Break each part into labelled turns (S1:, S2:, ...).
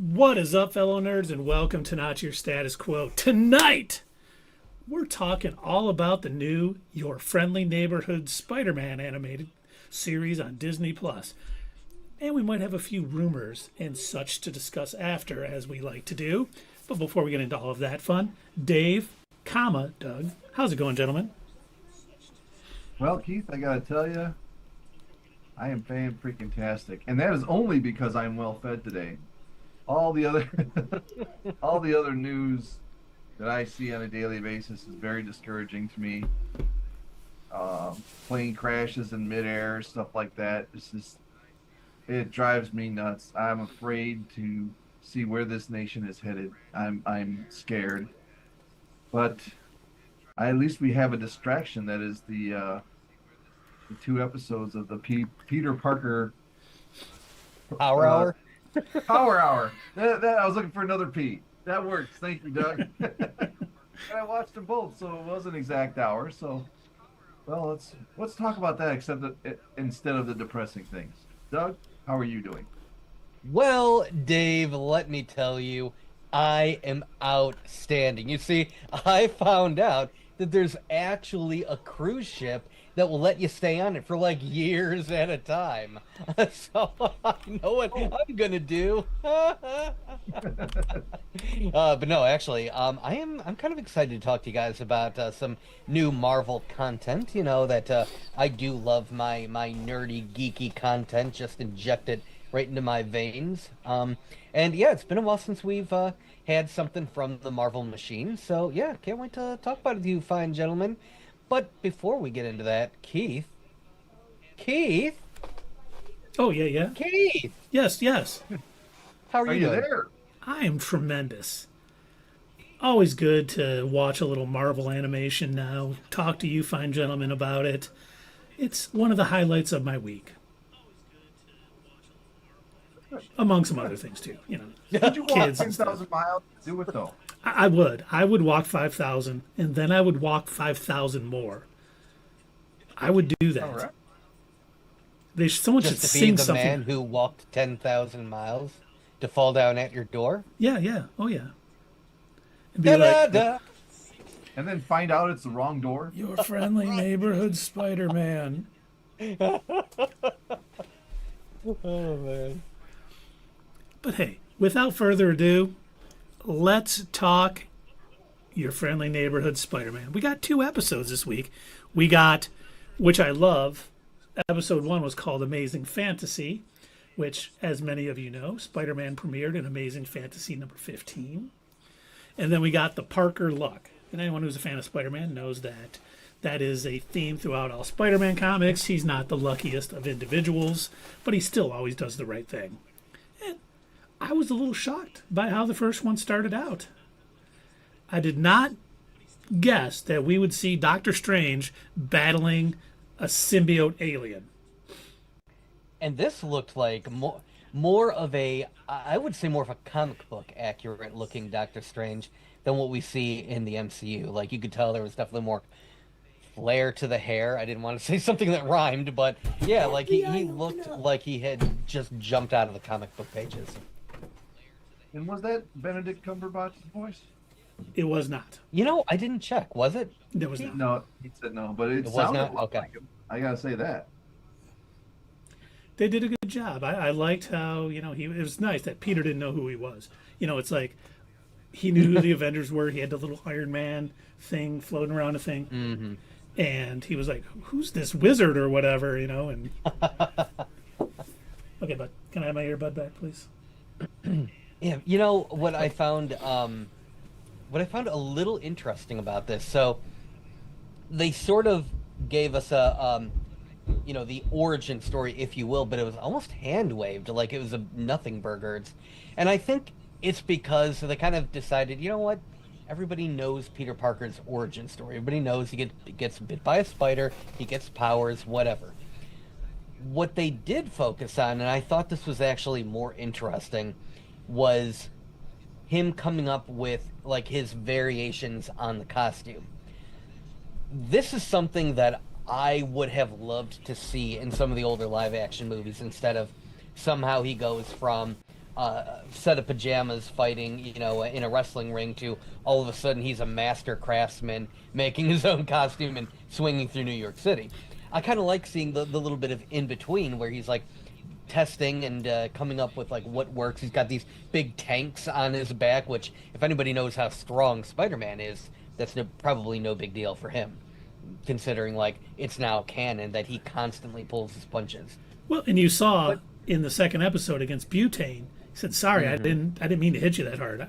S1: What is up, fellow nerds, and welcome to Not Your Status Quo. Tonight, we're talking all about the new Your Friendly Neighborhood Spider-Man animated series on Disney+. And we might have a few rumors and such to discuss after, as we like to do. But before we get into all of that fun, Dave, Doug, how's it going, gentlemen?
S2: Well, Keith, I gotta tell you, I am fan-freaking-tastic. And that is only because I'm well-fed today. All the other all the other news that I see on a daily basis is very discouraging to me. Plane crashes in midair, stuff like that. It drives me nuts. I'm afraid to see where this nation is headed. I'm scared. But at least we have a distraction that is the 2 episodes of the Peter Parker
S3: Power Hour.
S2: Power Hour. That I was looking for another P. That works. Thank you, Doug. And I watched them both, so it was an exact hour. So, well, let's talk about that instead of the depressing things. Doug, how are you doing?
S3: Well, Dave, let me tell you, I am outstanding. You see, I found out that there's actually a cruise ship that will let you stay on it for like years at a time. So I know what I'm gonna do. But no, actually, I'm kind of excited to talk to you guys about some new Marvel content. You know that I do love my nerdy, geeky content. Just inject it right into my veins. And yeah, it's been a while since we've had something from the Marvel machine. So yeah, can't wait to talk about it with you fine gentlemen. But before we get into that, Keith.
S1: Oh, yeah.
S3: Keith.
S1: Yes.
S3: How are you doing?
S2: There?
S1: I am tremendous. Always good to watch a little Marvel animation now, talk to you fine gentlemen about it. It's one of the highlights of my week. Among some other things, too. You know,
S2: Did you walk
S1: kids and
S2: 10,000 miles to do it, though?
S1: I would. I would walk 5,000, and then I would walk 5,000 more. I would do that.
S2: All right.
S1: Someone
S3: Just
S1: should
S3: to be
S1: sing
S3: the
S1: something.
S3: man who walked 10,000 miles to fall down at your door?
S1: Yeah. Oh, yeah. And be like,
S3: Da-da-da.
S2: And then find out it's the wrong door?
S1: your friendly neighborhood Spider-Man.
S3: Oh, man.
S1: But hey, without further ado, let's talk your friendly neighborhood Spider-Man. We got 2 episodes this week. We got, which I love, episode 1 was called Amazing Fantasy, which, as many of you know, Spider-Man premiered in Amazing Fantasy number 15. And then we got the Parker Luck. And anyone who's a fan of Spider-Man knows that that is a theme throughout all Spider-Man comics. He's not the luckiest of individuals, but he still always does the right thing. And I was a little shocked by how the first one started out. I did not guess that we would see Doctor Strange battling a symbiote alien.
S3: And this looked like more of a, I would say more of a comic book accurate looking Doctor Strange than what we see in the MCU. Like, you could tell there was definitely more flair to the hair. I didn't want to say something that rhymed, but yeah, like he looked like he had just jumped out of the comic book pages.
S2: And was that Benedict Cumberbatch's voice?
S1: It was not.
S3: You know, I didn't check. Was it?
S1: There was not.
S2: No, he said no, but it
S3: was
S2: sounded
S3: not?
S2: a lot
S3: Okay.
S2: like him. I gotta say that.
S1: They did a good job. I liked how, it was nice that Peter didn't know who he was. It's like he knew who the Avengers were. He had the little Iron Man thing floating around a thing.
S3: Mm-hmm.
S1: And he was like, who's this wizard or whatever, and okay, bud, can I have my earbud back, please?
S3: Yeah, you know what I found a little interesting about this. So they sort of gave us a the origin story, if you will, but it was almost hand waved, like it was a nothing burgers. And I think it's because they kind of decided, you know what? Everybody knows Peter Parker's origin story. Everybody knows he gets bit by a spider, he gets powers, whatever. What they did focus on, and I thought this was actually more interesting, was him coming up with like his variations on the costume. This is something that I would have loved to see in some of the older live action movies, instead of somehow he goes from set of pajamas fighting, in a wrestling ring, to all of a sudden he's a master craftsman making his own costume and swinging through New York City. I kind of like seeing the little bit of in between where he's like testing and coming up with like what works. He's got these big tanks on his back, which if anybody knows how strong Spider-Man is, that's probably no big deal for him, considering like it's now canon that he constantly pulls his punches.
S1: Well, and you saw in the second episode against Butane, he said, "Sorry, I didn't mean to hit you that hard.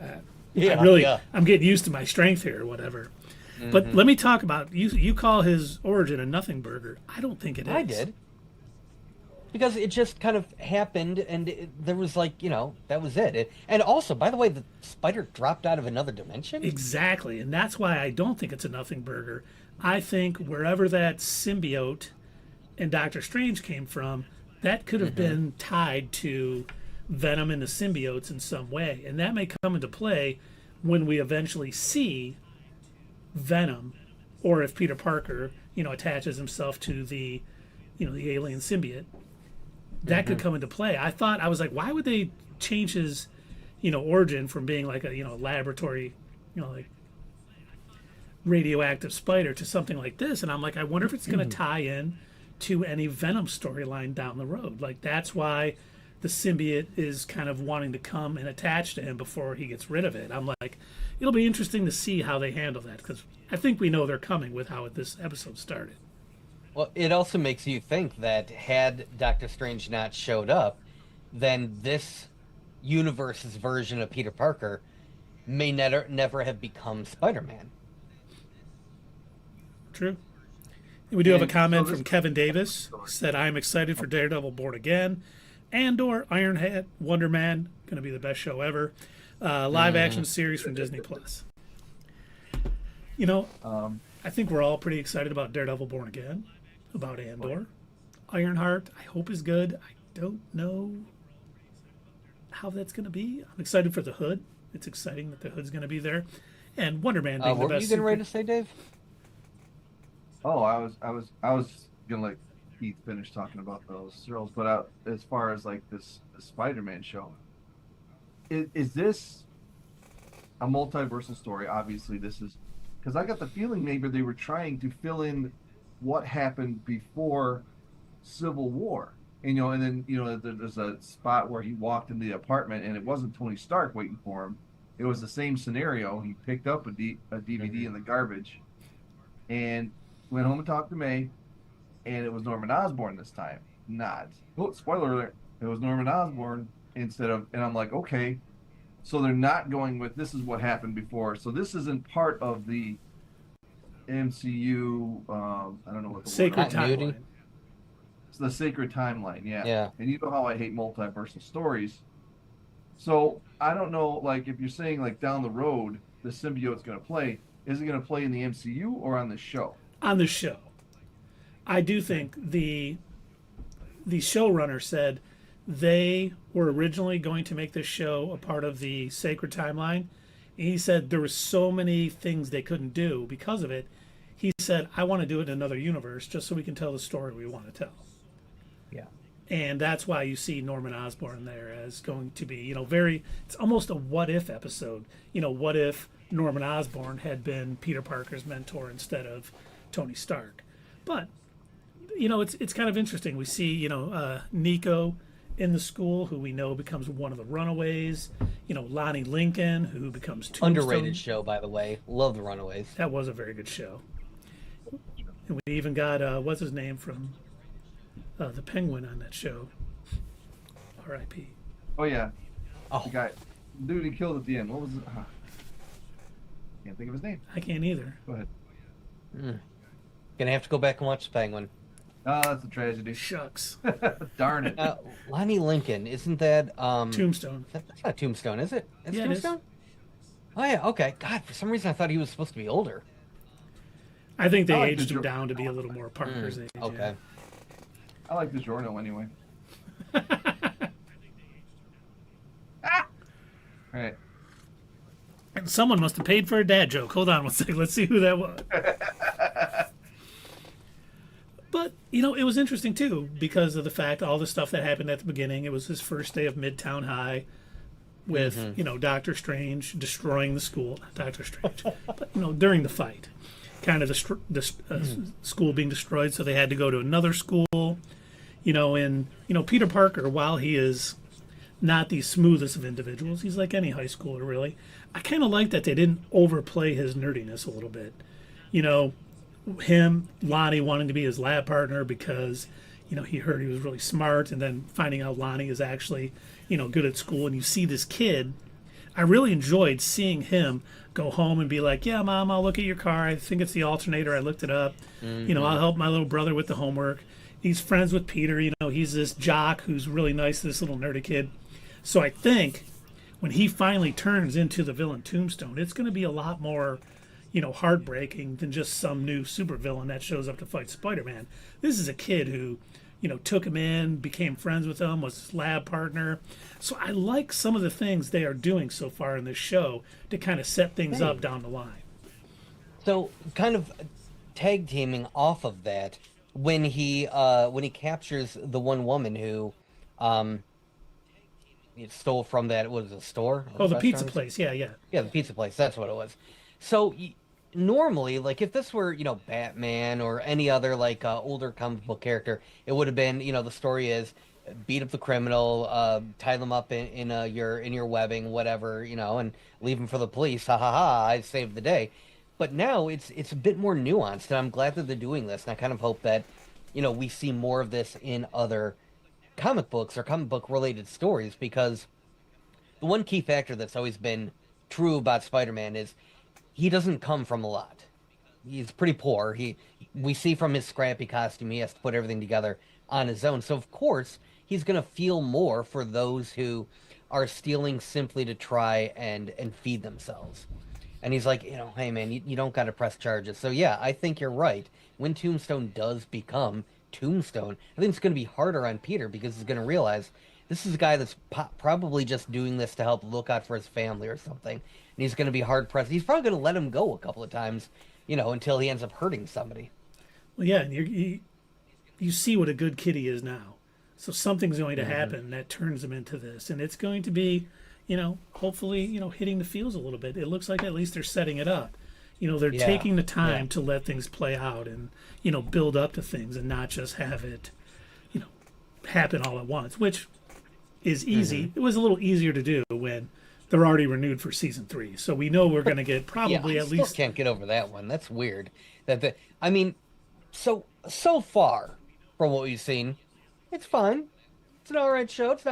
S1: I'm getting used to my strength here, or whatever." But let me talk about you call his origin a nothing burger. I don't think it is.
S3: I did. Because it just kind of happened, and there was like, that was it. And also, by the way, the spider dropped out of another dimension?
S1: Exactly, and that's why I don't think it's a nothing burger. I think wherever that symbiote and Doctor Strange came from, that could have been tied to Venom and the symbiotes in some way. And that may come into play when we eventually see Venom, or if Peter Parker, attaches himself to the alien symbiote. That could come into play. I was like, why would they change his, origin from being like a, laboratory, like radioactive spider to something like this? And I'm like, I wonder if it's going to tie in to any Venom storyline down the road. Like, that's why the symbiote is kind of wanting to come and attach to him before he gets rid of it. I'm like, it'll be interesting to see how they handle that, because I think we know they're coming with how this episode started.
S3: Well, it also makes you think that had Doctor Strange not showed up, then this universe's version of Peter Parker may never have become Spider-Man.
S1: True. And we do have a comment from Kevin Davis. Said, "I'm excited for Daredevil Born Again and/or Ironhead, Wonder Man, going to be the best show ever. Live action series from Disney Plus." I think we're all pretty excited about Daredevil Born Again, about Andor. Ironheart, I hope is good. I don't know how that's going to be. I'm excited for the Hood. It's exciting that the Hood's going to be there. And Wonder Man being the best.
S3: What were you getting ready to say, Dave?
S2: Oh, I was gonna let Keith finish talking about those thrills, but as far as like the Spider-Man show, is this a multiversal story? Obviously, this is, because I got the feeling maybe they were trying to fill in what happened before Civil War, and then there's a spot where he walked in the apartment and it wasn't Tony Stark waiting for him. It was the same scenario. He picked up a DVD in the garbage, and went home and talked to May, and it was Norman Osborn this time. Spoiler alert, it was Norman Osborn instead of, and I'm like, okay, so they're not going with this is what happened before. So this isn't part of the MCU, I don't know what the
S1: Sacred
S3: word is.
S1: Timeline.
S2: It's the Sacred Timeline, yeah.
S3: Yeah.
S2: And you know how I hate multiversal stories. So I don't know, like, if you're saying like down the road the symbiote's going to play, is it going to play in the MCU or on the show?
S1: On the show. I do think the showrunner said they were originally going to make this show a part of the Sacred Timeline. And he said there were so many things they couldn't do because of it. He said, I want to do it in another universe just so we can tell the story we want to tell.
S3: Yeah.
S1: And that's why you see Norman Osborn there as going to be, it's almost a what if episode. What if Norman Osborn had been Peter Parker's mentor instead of Tony Stark? But it's kind of interesting. We see Nico in the school, who we know becomes one of the runaways. Lonnie Lincoln, who becomes Tombstone.
S3: Underrated show, by the way. Love the Runaways.
S1: That was a very good show. And we even got what's his name from the Penguin on that show. R.I.P.
S2: Oh yeah.
S3: Oh.
S2: The guy, dude, he killed at the end. What was it? Can't think of his name.
S1: I can't either.
S2: Go ahead.
S3: Gonna have to go back and watch the Penguin.
S2: Oh, that's a tragedy.
S1: Shucks.
S2: Darn it.
S3: Lonnie Lincoln, isn't that
S1: Tombstone.
S3: That's not Tombstone, is it? It's
S1: Yeah, it is.
S3: Tombstone? Oh yeah, okay. God, for some reason I thought he was supposed to be older.
S1: I think they
S2: I like
S1: aged
S2: the
S1: him down to be a little more Parker's age.
S3: Okay.
S2: I like the Giorno anyway. Right.
S1: And someone must have paid for a dad joke. Hold on one second. Let's see who that was. But, it was interesting, too, because of the fact all the stuff that happened at the beginning. It was his first day of Midtown High. with Doctor Strange destroying the school, not Doctor Strange, but during the fight, kind of the school being destroyed, so they had to go to another school. And Peter Parker, while he is not the smoothest of individuals, he's like any high schooler really. I kind of like that they didn't overplay his nerdiness a little bit. Lonnie wanting to be his lab partner because he heard he was really smart, and then finding out Lonnie is actually good at school. And you see this kid, I really enjoyed seeing him go home and be like, yeah, Mom, I'll look at your car, I think it's the alternator, I looked it up. I'll help my little brother with the homework. He's friends with Peter, he's this jock who's really nice to this little nerdy kid. So I think when he finally turns into the villain Tombstone, it's going to be a lot more heartbreaking than just some new supervillain that shows up to fight Spider-Man. This is a kid who took him in, became friends with him, was his lab partner. So I like some of the things they are doing so far in this show to kind of set things up down the line.
S3: So kind of tag teaming off of that, when he captures the one woman who stole from that, was it a store?
S1: Oh, the pizza place. Yeah,
S3: the pizza place, that's what it was. So normally, like, if this were Batman or any other older comic book character, it would have been the story is beat up the criminal, tie them up in your webbing, whatever, and leave them for the police. Ha ha ha! I saved the day. But now it's a bit more nuanced, and I'm glad that they're doing this. And I kind of hope that we see more of this in other comic books or comic book related stories, because the one key factor that's always been true about Spider-Man is he doesn't come from a lot. He's pretty poor. We see from his scrappy costume, he has to put everything together on his own. So of course he's going to feel more for those who are stealing simply to try and feed themselves. And he's like, hey man, you don't got to press charges. So yeah, I think you're right. When Tombstone does become Tombstone, I think it's going to be harder on Peter, because he's going to realize this is a guy that's probably just doing this to help look out for his family or something. And he's going to be hard pressed. He's probably going to let him go a couple of times, until he ends up hurting somebody.
S1: Well, yeah, and you see what a good kid he is now. So something's going to happen that turns him into this, and it's going to be, hopefully, hitting the feels a little bit. It looks like at least they're setting it up. They're taking the time to let things play out and, build up to things, and not just have it, happen all at once, which is easy. It was a little easier to do when they're already renewed for season 3. So we know we're going to get probably at least.
S3: Can't get over that one. That's weird. So far from what we've seen, it's fine. It's an all right show. It's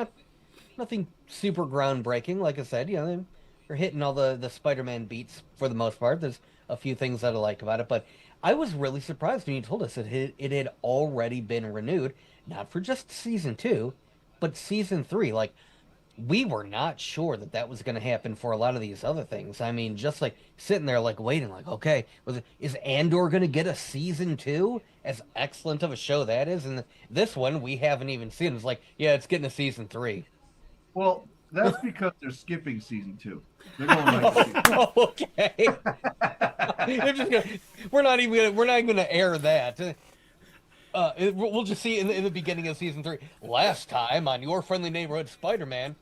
S3: nothing super groundbreaking. Like I said, they're hitting all the Spider-Man beats for the most part. There's a few things that I like about it, but I was really surprised when you told us that it had already been renewed, not for just season 2, but season 3. Like, we were not sure that was going to happen for a lot of these other things. I mean, just like sitting there, like waiting, like, okay, is Andor going to get a season 2? As excellent of a show that is, and this one we haven't even seen. It's like, yeah, it's getting a season 3.
S2: Well, that's because they're skipping season 2. They're going
S3: okay. We're not even going to air that. We'll just see in the beginning of season 3. Last time on Your Friendly Neighborhood Spider-Man.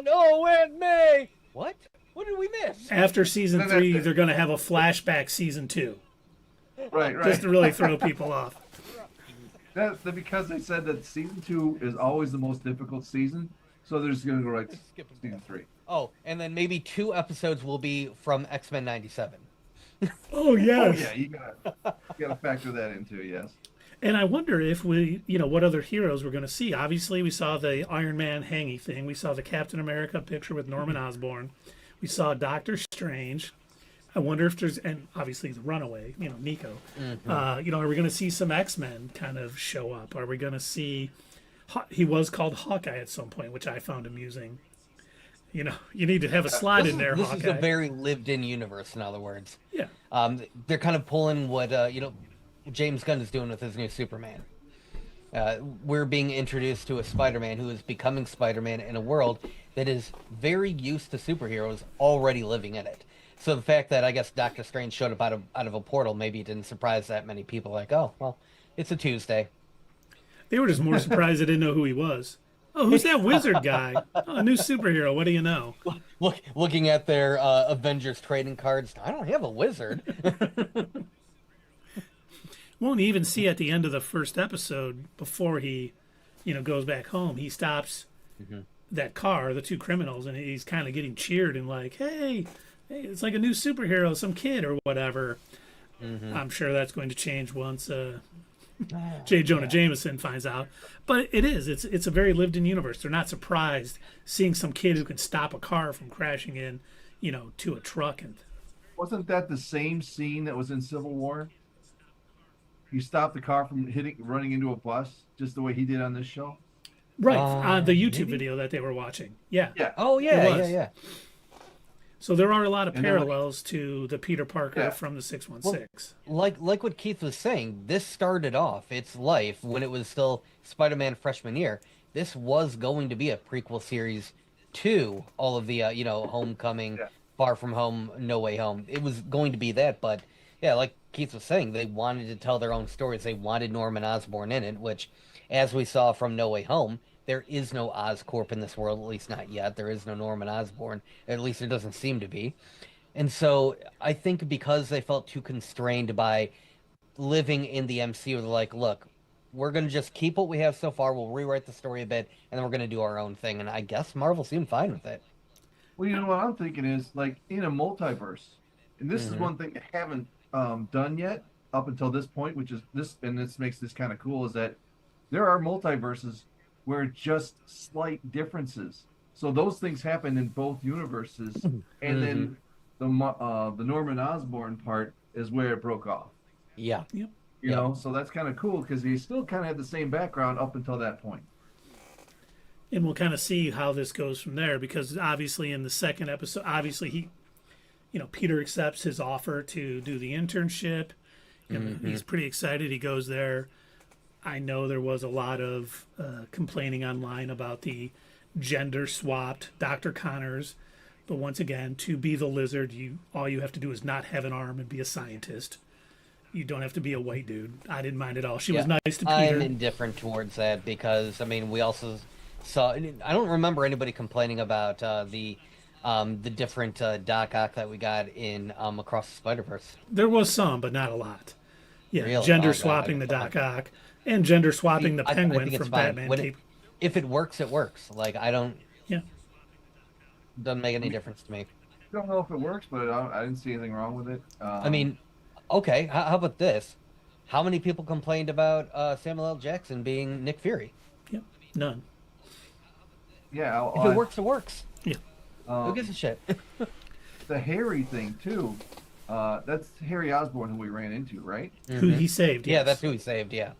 S3: No, Aunt May. What? What did we miss?
S1: After season 3, they're going to have a flashback season 2.
S2: Right.
S1: Just to really throw people off.
S2: That's because they said that season 2 is always the most difficult season, so they're just going to go right to season 3.
S3: Oh, and then maybe 2 episodes will be from X-Men 97.
S1: Oh, yes.
S2: Oh, yeah, you gotta factor that in too, yes.
S1: And I wonder if what other heroes we're going to see. Obviously, we saw the Iron Man hangy thing. We saw the Captain America picture with Norman Osborn. We saw Doctor Strange. I wonder if there's, and obviously the Runaway, Nico. Are we going to see some X-Men kind of show up? Are we going to see, he was called Hawkeye at some point, which I found amusing. You need to have a slide in there,
S3: This
S1: Hawkeye.
S3: is a very lived-in universe, in other words.
S1: Yeah.
S3: They're kind of pulling what, James Gunn is doing with his new Superman. We're being introduced to a Spider-Man who is becoming Spider-Man in a world that is very used to superheroes already living in it. So the fact that I guess Doctor Strange showed up out of a portal, maybe it didn't surprise that many people. Like, oh, well, it's a Tuesday.
S1: They were just more surprised they didn't know who he was. Oh, who's that wizard guy? Oh, a new superhero. What do you know?
S3: Looking at their Avengers trading cards, I don't have a wizard.
S1: Won't even see at the end of the first episode before he, goes back home. He stops that car, the two criminals, and he's kind of getting cheered and like, hey, it's like a new superhero, some kid or whatever. I'm sure that's going to change once J. Jonah Jameson finds out. But it is. It's a very lived-in universe. They're not surprised seeing some kid who can stop a car from crashing in, to a truck. And
S2: Wasn't that the same scene that was in Civil War? You stopped the car from running into a bus, just the way he did on this show.
S1: right on the YouTube
S3: maybe?
S1: video that they were watching. Yeah.
S2: Yeah.
S3: Oh
S1: It
S3: yeah,
S1: was.
S3: yeah.
S1: So there are a lot of
S2: And then, like-
S1: parallels to the Peter Parker
S2: Yeah.
S1: from the 616.
S3: Like what Keith was saying, this started off its life when it was still Spider-Man freshman year. This was going to be a prequel series to all of the Homecoming,
S2: Yeah.
S3: Far From Home, No Way Home. It was going to be that, but yeah, like Keith was saying, they wanted to tell their own stories. They wanted Norman Osborn in it, which, as we saw from No Way Home, there is no Oscorp in this world, at least not yet. There is no Norman Osborn. At least there doesn't seem to be. And so I think because they felt too constrained by living in the MCU, they're like, look, we're going to just keep what we have so far. We'll rewrite the story a bit, and then we're going to do our own thing. And I guess Marvel seemed fine with it.
S2: Well, you know what I'm thinking is, like, in a multiverse, and this is one thing they haven't done yet up until this point, which is this, and this makes this kind of cool, is that there are multiverses where just slight differences. So those things happen in both universes, and then the Norman Osborn part is where it broke off.
S3: Yeah.
S1: Yep.
S2: You know, so that's kind of cool because he still kind of had the same background up until that point.
S1: And we'll kind of see how this goes from there, because obviously in the second episode, obviously Peter accepts his offer to do the internship. He's pretty excited. He goes there. I know there was a lot of complaining online about the gender swapped Dr. Connors, but once again, to be the Lizard, all you have to do is not have an arm and be a scientist. You don't have to be a white dude. I didn't mind at all. She was nice to Peter.
S3: I'm indifferent towards that because, I mean, we also saw, I don't remember anybody complaining about the different Doc Ock that we got in Across the Spider-Verse.
S1: There was some, but not a lot. Yeah,
S3: Really?
S1: gender
S3: Oh, God,
S1: swapping the
S3: I-
S1: Doc Ock and gender swapping the
S3: I
S1: Penguin
S3: think it's
S1: from
S3: fine.
S1: Batman.
S3: If it works, it works. Like,
S1: Yeah.
S3: doesn't make any difference to me.
S2: I don't know if it works, but I didn't see anything wrong with it.
S3: I mean, okay, how about this? How many people complained about Samuel L. Jackson being Nick Fury?
S1: Yep. None.
S2: yeah,
S3: If it works, it works.
S1: Yeah.
S3: Who gives a shit?
S2: The Harry thing too. That's Harry Osborn who we ran into, right?
S1: Who he saved.
S3: Yeah,
S1: Yes.
S3: that's who he saved, yeah.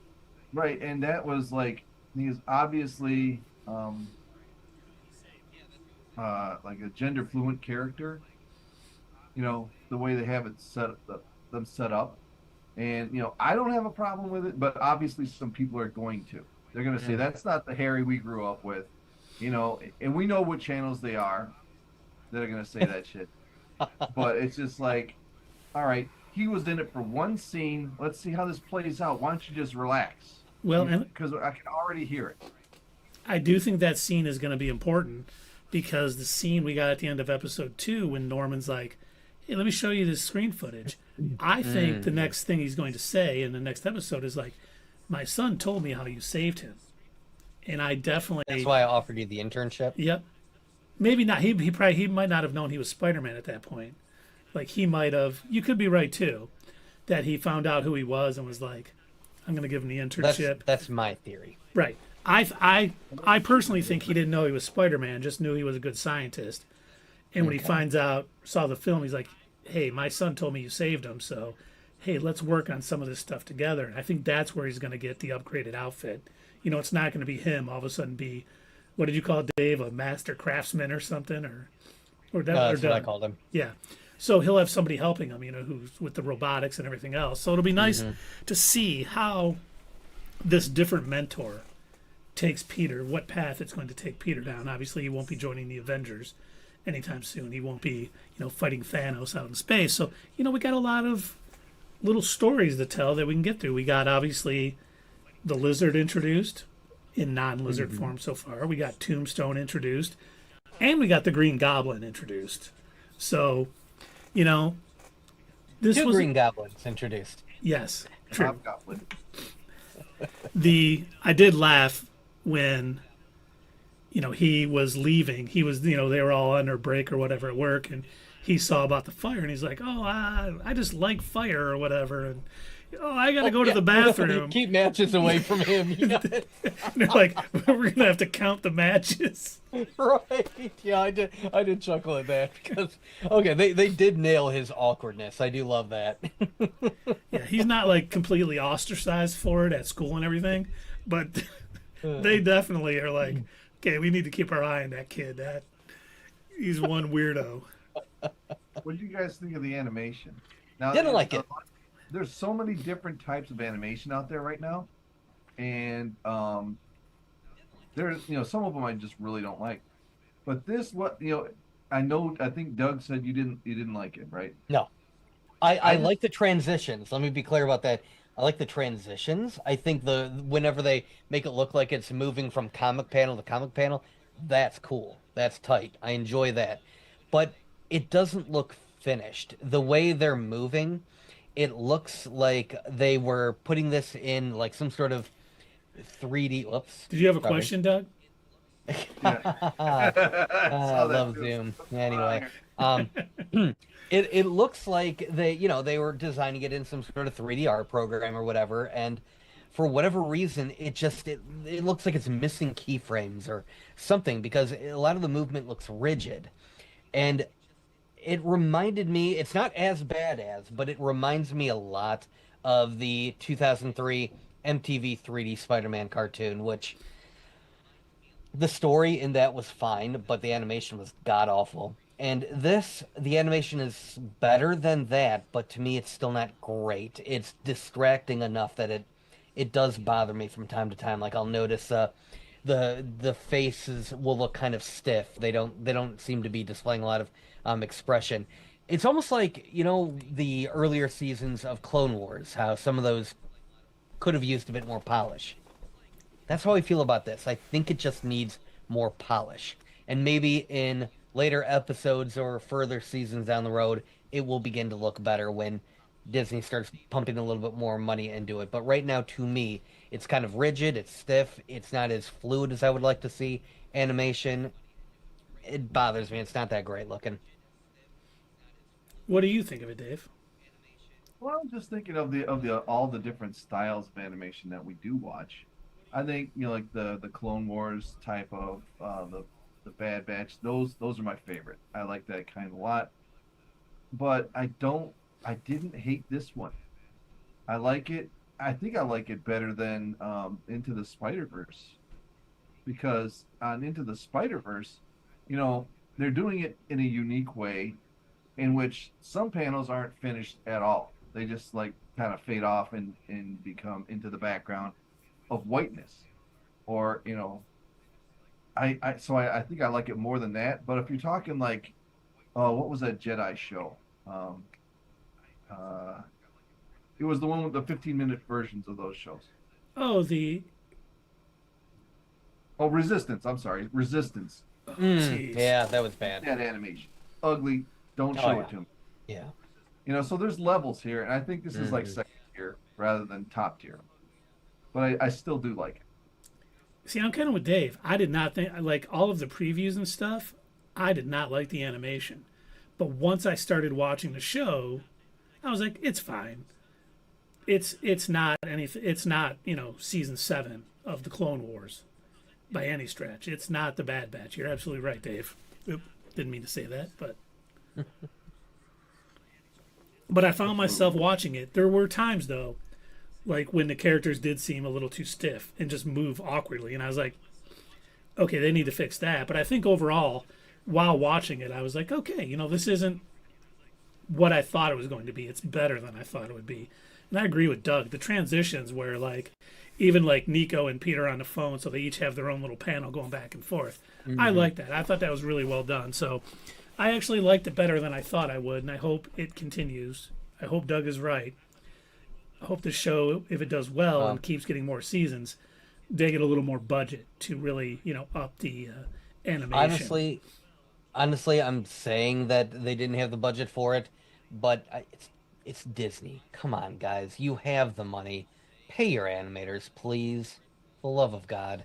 S2: Right, and that was like he's obviously like a gender fluent character. You know, the way they have it them set up, and I don't have a problem with it, but obviously some people are going to. They're going to say that's not the Harry we grew up with, and we know what channels they are that are going to say that shit. But it's just like, all right, he was in it for one scene. Let's see how this plays out. Why don't you just relax?
S1: Well, and
S2: Because I can already hear it.
S1: I do think that scene is going to be important, because the scene we got at the end of episode 2 when Norman's like, hey, let me show you this screen footage. I think the next thing he's going to say in the next episode is like, my son told me how you saved him. And I definitely...
S3: That's why I offered you the internship.
S1: Yep. Maybe not. He might not have known he was Spider-Man at that point. Like, he might have... You could be right, too. That he found out who he was and was like, I'm going to give him the internship.
S3: That's my theory.
S1: Right. I personally think he didn't know he was Spider-Man, just knew he was a good scientist. And when he finds out, saw the film, he's like, hey, my son told me you saved him, so, hey, let's work on some of this stuff together. And I think that's where he's going to get the upgraded outfit. It's not going to be him all of a sudden be, what did you call it, Dave, a master craftsman or something?
S3: That's what I called him.
S1: Yeah. So he'll have somebody helping him, who's with the robotics and everything else. So it'll be nice to see how this different mentor takes Peter, what path it's going to take Peter down. Obviously, he won't be joining the Avengers anytime soon. He won't be, fighting Thanos out in space. So, we got a lot of little stories to tell that we can get through. We got, obviously, the Lizard introduced. in non-lizard form so far. We got Tombstone introduced, and we got the Green Goblin introduced. So, you know, this
S3: Two
S1: was
S3: Green Goblins introduced.
S1: yes, true.
S2: Hobgoblin.
S1: I did laugh when he was leaving. He was they were all under break or whatever at work, and he saw about the fire, and he's like, "Oh, I just like fire or whatever," and I gotta go to the bathroom.
S3: Keep matches away from him.
S1: And they're like, "We're gonna have to count the matches."
S3: Right. Yeah, I did chuckle at that because they did nail his awkwardness. I do love that.
S1: Yeah, he's not like completely ostracized for it at school and everything, but they definitely are like, okay, we need to keep our eye on that kid. That he's one weirdo.
S2: What do you guys think of the animation? Now,
S3: Didn't like it.
S2: There's so many different types of animation out there right now, and there's some of them I just really don't like. But this, I think Doug said you didn't like it, right?
S3: No. I like the transitions. Let me be clear about that. I like the transitions. I think whenever they make it look like it's moving from comic panel to comic panel, that's cool. That's tight. I enjoy that. But it doesn't look finished. The way they're moving, it looks like they were putting this in like some sort of 3D. Whoops.
S1: Did you have a question, Doug?
S3: I love Zoom. Anyway, it looks like they were designing it in some sort of 3D art program or whatever, and for whatever reason, it looks like it's missing keyframes or something because a lot of the movement looks rigid, and it reminded me. It's not as bad as, but it reminds me a lot of the 2003 MTV 3D Spider-Man cartoon, which. The story in that was fine, but the animation was god-awful. And the animation is better than that, but to me it's still not great. It's distracting enough that it does bother me from time to time. Like I'll notice the faces will look kind of stiff. They don't seem to be displaying a lot of expression. It's almost like, the earlier seasons of Clone Wars, how some of those could have used a bit more polish. That's how I feel about this. I think it just needs more polish. And maybe in later episodes or further seasons down the road, it will begin to look better when Disney starts pumping a little bit more money into it. But right now, to me, it's kind of rigid, it's stiff, it's not as fluid as I would like to see animation. It bothers me. It's not that great looking.
S1: What do you think of it, Dave?
S2: Well, I'm just thinking of all the different styles of animation that we do watch. I think like the Clone Wars type of the Bad Batch. Those are my favorite. I like that kind of a lot. But I didn't hate this one. I like it. I think I like it better than Into the Spider-Verse, because on Into the Spider-Verse, they're doing it in a unique way, in which some panels aren't finished at all. They just like kind of fade off and become into the background of whiteness, or I think I like it more than that. But if you're talking like, what was that Jedi show? It was the one with the 15-minute versions of those shows.
S1: Oh,
S2: Resistance. I'm sorry, Resistance.
S3: Yeah, that was bad.
S2: That animation, ugly. Don't show it to me.
S3: Yeah.
S2: So there's levels here, and I think this is like second tier rather than top tier. But I still do like it.
S1: See, I'm kind of with Dave. I did not think, like all of the previews and stuff, I did not like the animation. But once I started watching the show, I was like, it's fine. It's not anything. It's not, season 7 of the Clone Wars by any stretch. It's not the Bad Batch. You're absolutely right, Dave. Oop, didn't mean to say that, but. But I found myself watching it. There were times, though, like when the characters did seem a little too stiff and just move awkwardly. And I was like, okay, they need to fix that. But I think overall, while watching it, I was like, okay, this isn't what I thought it was going to be. It's better than I thought it would be. And I agree with Doug. The transitions where, like, even like Nico and Peter on the phone, so they each have their own little panel going back and forth. Mm-hmm. I like that. I thought that was really well done. So I actually liked it better than I thought I would, and I hope it continues. I hope Doug is right. I hope the show, if it does well and keeps getting more seasons, they get a little more budget to really, up the animation.
S3: Honestly, I'm saying that they didn't have the budget for it, but it's Disney. Come on, guys, you have the money. Pay your animators, please. For the love of God.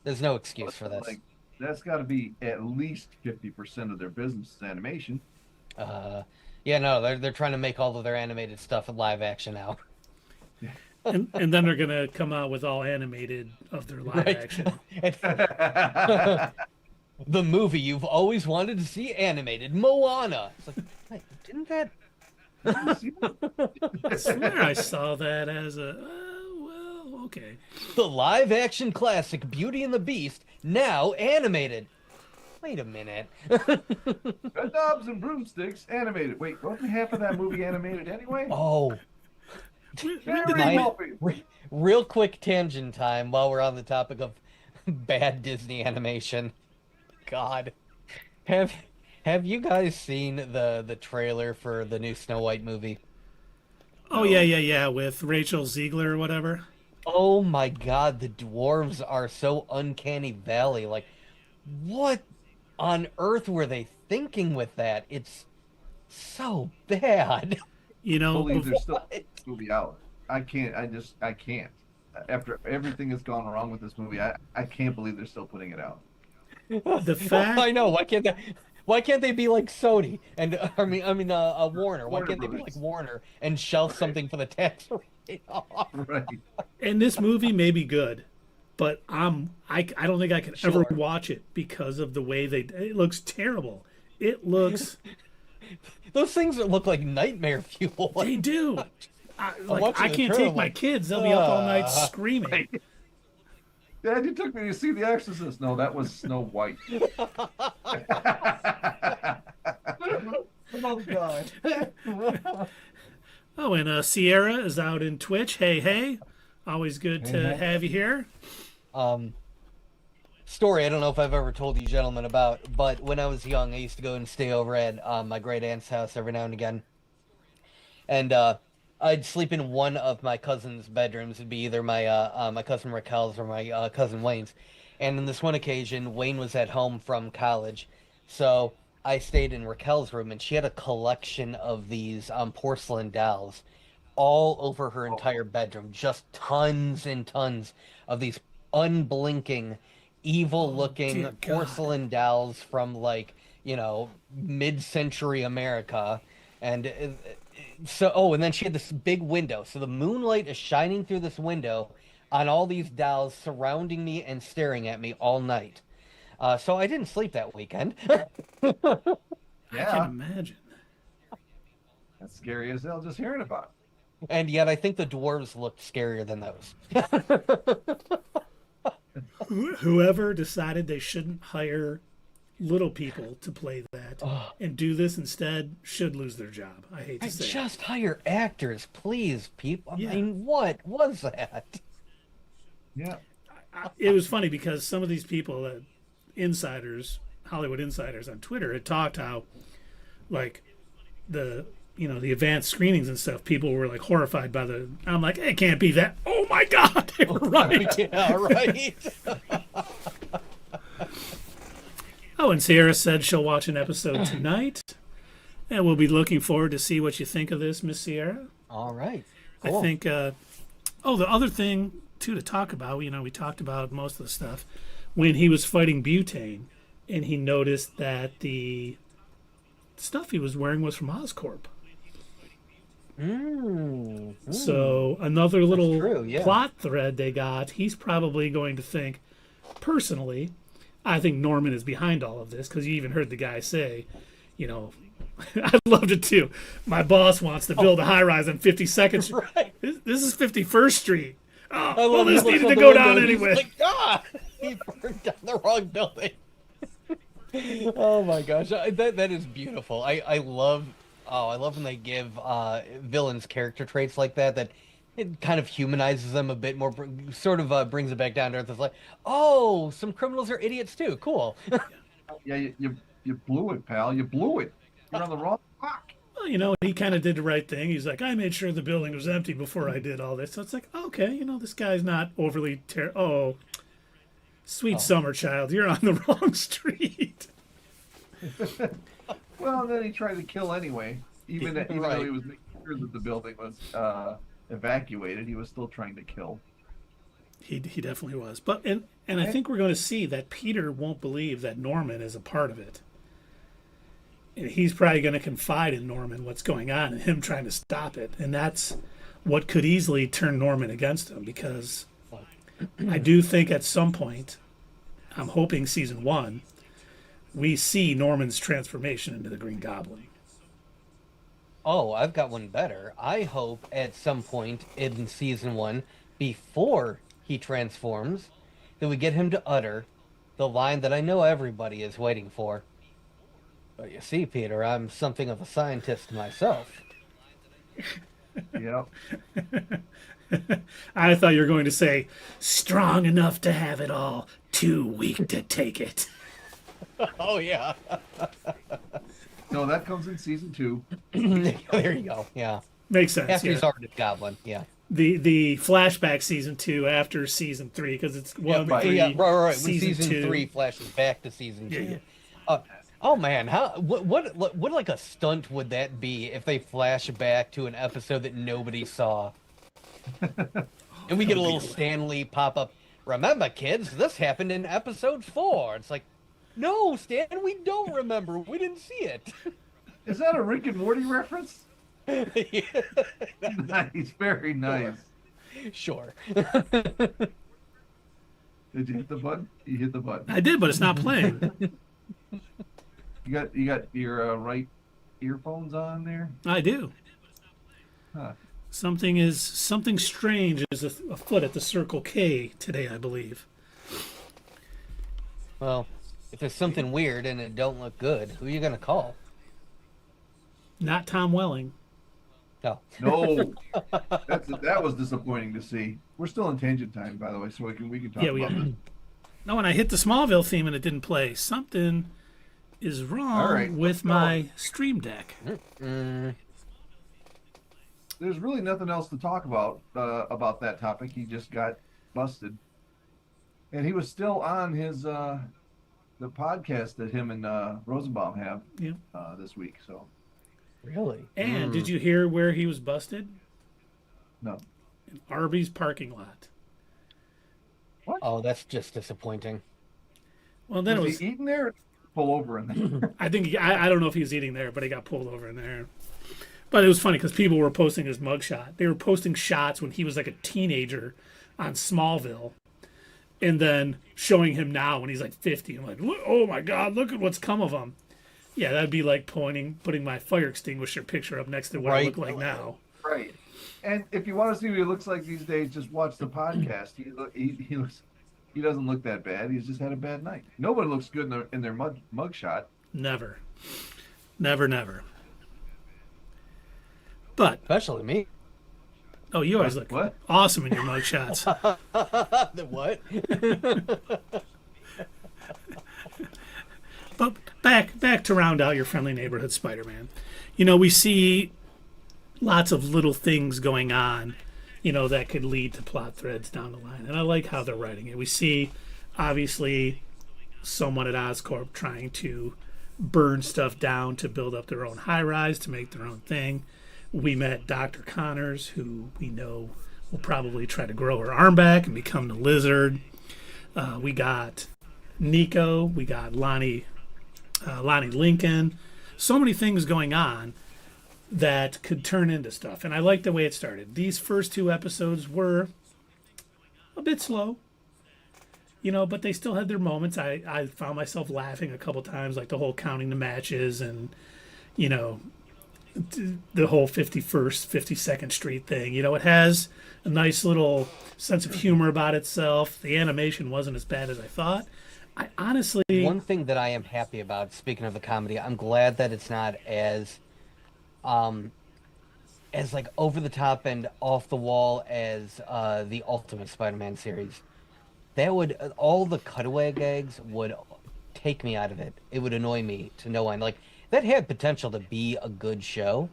S3: There's no excuse for this.
S2: Like, that's got to be at least 50% of their business is animation.
S3: Yeah, no, they're trying to make all of their animated stuff live action now.
S1: And then they're gonna come out with all animated of their live
S3: Right.
S1: action.
S3: The movie you've always wanted to see animated, Moana. It's like, wait, didn't that?
S1: I swear I saw that as a well, okay.
S3: The live action classic Beauty and the Beast, now animated. Wait a minute.
S2: Red Knobs and Broomsticks animated. Wait, wasn't half of that movie animated anyway?
S3: Oh,
S2: Very Muppet.
S3: real quick tangent time while we're on the topic of bad Disney animation. God, have you guys seen the trailer for the new Snow White movie?
S1: Oh yeah, with Rachel Ziegler or whatever.
S3: Oh my God, the dwarves are so uncanny valley. Like, what on earth were they thinking with that? It's so bad.
S1: You know,
S2: Believe there's still a movie out. I can't. I can't. After everything that's gone wrong with this movie, I can't believe they're still putting it out.
S1: the fact
S3: I know. Why can't they be like Sony and Warner? Why
S2: Warner
S3: can't they be
S2: Brothers.
S3: like Warner and shelf something for the tax write-off?
S2: Right.
S1: and this movie may be good, but I don't think I can ever
S3: Sure.
S1: watch it because of the way it looks terrible. It looks
S3: Those things look like nightmare fuel.
S1: they do.
S3: watching
S1: I
S3: the
S1: can't
S3: trailer,
S1: take
S3: I'm
S1: my
S3: like,
S1: kids. They'll be up all night screaming.
S2: Right. Dad, you took me to see The Exorcist. No, that was Snow White.
S3: Oh God.
S1: Oh, and Sierra is out in Twitch. Hey. Always good to have you here.
S3: Story I don't know if I've ever told you gentlemen about, but when I was young, I used to go and stay over at my great aunt's house every now and again. And I'd sleep in one of my cousin's bedrooms. It'd be either my cousin Raquel's or my cousin Wayne's. And on this one occasion, Wayne was at home from college, so I stayed in Raquel's room, and she had a collection of these porcelain dolls all over her entire bedroom. Just tons and tons of these unblinking, evil-looking
S1: dear God.
S3: porcelain dolls from, like, mid-century America. And and then she had this big window. So the moonlight is shining through this window on all these dolls surrounding me and staring at me all night. So I didn't sleep that weekend.
S1: I can
S2: Yeah,
S1: imagine.
S2: that's scary as hell just hearing about
S3: And yet I think the dwarves looked scarier than those.
S1: Whoever decided they shouldn't hire little people to play that and do this instead should lose their job. I hate to say it.
S3: Just hire actors, please, people.
S1: Yeah.
S3: I mean, what was that?
S2: it. Yeah.
S1: It was funny because some of these people, insiders, Hollywood insiders on Twitter, had talked how, like, the advanced screenings and stuff, people were like horrified by the. I'm like, it can't be that. Oh my God, they were right.
S3: Yeah, right.
S1: Oh, and Sierra said she'll watch an episode tonight, and we'll be looking forward to see what you think of this, Miss Sierra.
S3: All right. Cool.
S1: I think. The other thing too to talk about. We talked about most of the stuff when he was fighting butane, and he noticed that the stuff he was wearing was from Oscorp. So another little
S3: true, yeah.
S1: plot thread they got. He's probably going to think, personally, I think Norman is behind all of this because you even heard the guy say, I loved it too. My boss wants to build a high rise on 52nd Street.
S3: Right.
S1: This is 51st Street.
S3: I
S1: Oh, well,
S3: love
S1: this
S3: he looks
S1: needed
S3: out
S1: to
S3: the
S1: go
S3: window
S1: down
S3: and he's
S1: anyway.
S3: like, he burned down the wrong building. Oh my gosh, that is beautiful. I love when they give villains character traits like that. That it kind of humanizes them a bit more, sort of brings it back down to earth. It's like, oh, some criminals are idiots too. Cool.
S2: Yeah, you blew it, pal. You blew it. You're on the wrong clock.
S1: well, he kind of did the right thing. He's like, I made sure the building was empty before I did all this. So it's like, okay, this guy's not overly oh, sweet summer child, you're on the wrong street.
S2: Well, then he tried to kill anyway. Even
S3: Right.
S2: though he was making sure that the building was evacuated, he was still trying to kill.
S1: He definitely was. But and I think we're going to see that Peter won't believe that Norman is a part of it. And he's probably going to confide in Norman what's going on and him trying to stop it. And that's what could easily turn Norman against him, because I do think at some point, I'm hoping season 1, we see Norman's transformation into the Green Goblin.
S3: Oh, I've got one better. I hope at some point in season 1, before he transforms, that we get him to utter the line that I know everybody is waiting for. But you see, Peter, I'm something of a scientist myself.
S2: Yep.
S1: I thought you were going to say, strong enough to have it all, too weak to take it.
S3: Oh, yeah.
S2: No, that comes in season 2.
S3: There you go, yeah.
S1: Makes sense.
S3: After
S1: Yeah.
S3: he's already goblin, yeah.
S1: The flashback season 2 after season 3, because it's 1, 3,
S3: right. When
S1: season
S3: season
S1: 2.
S3: 3 flashes back to season 2.
S1: Yeah.
S3: Oh man, what like a stunt would that be if they flash back to an episode that nobody saw? And we get a little Stanley pop up. Remember, kids, this happened in episode 4. It's like, no, Stan, we don't remember. We didn't see it.
S2: Is that a Rick and Morty reference?
S3: Yeah.
S2: Nice, very nice.
S3: Sure.
S2: Did you hit the button? You hit the button.
S1: I did, but it's not playing.
S2: You got your right earphones on there?
S1: I do.
S2: Huh.
S1: Something strange is afoot at the Circle K today, I believe.
S3: Well, if there's something weird and it don't look good, who are you gonna call?
S1: Not Tom Welling.
S3: No.
S2: No, that was disappointing to see. We're still in tangent time, by the way, so we can talk
S1: Yeah, we
S2: about
S1: are.
S2: this.
S1: No, when I hit the Smallville theme and it didn't play, something is wrong
S2: All right,
S1: with my Stream Deck.
S3: Mm,
S2: There's really nothing else to talk about that topic. He just got busted, and he was still on his the podcast that him and Rosenbaum have
S1: Yeah.
S2: this week. So
S3: really?
S1: And did you hear where he was busted?
S2: no,
S1: In Arby's parking lot.
S3: Oh, that's just disappointing.
S1: Well, then
S2: was
S1: it was.
S2: he eating there? Pull over in there.
S1: I think I don't know if he was eating there, but he got pulled over in there. But it was funny because people were posting his mugshot. They were posting shots when he was like a teenager on Smallville, and then showing him now when he's like 50. I'm like, oh my God, look at what's come of him. Yeah, that'd be like putting my fire extinguisher picture up next to what I
S3: Right.
S1: look like now.
S2: Right. And if you want to see what he looks like these days, just watch the podcast. He doesn't look that bad. He's just had a bad night. Nobody looks good in their mugshot.
S1: Never. Never. But,
S3: Especially me.
S1: oh, you always look
S2: What?
S1: awesome in your mugshots.
S3: The what?
S1: But back to round out your friendly neighborhood Spider-Man. We see lots of little things going on, that could lead to plot threads down the line. And I like how they're writing it. We see, obviously, someone at Oscorp trying to burn stuff down to build up their own high-rise, to make their own thing. We met Dr. Connors, who we know will probably try to grow her arm back and become the Lizard. We got Nico. We got Lonnie Lincoln. So many things going on that could turn into stuff. And I like the way it started. These first 2 episodes were a bit slow, but they still had their moments. I found myself laughing a couple times, like the whole counting the matches and, the whole 51st, 52nd Street thing. It has a nice little sense of humor about itself. The animation wasn't as bad as I thought. I honestly...
S3: One thing that I am happy about, speaking of the comedy, I'm glad that it's not as like over the top and off the wall as the Ultimate Spider-Man series. That would all the cutaway gags would take me out of it. It would annoy me to no end. Like that had potential to be a good show,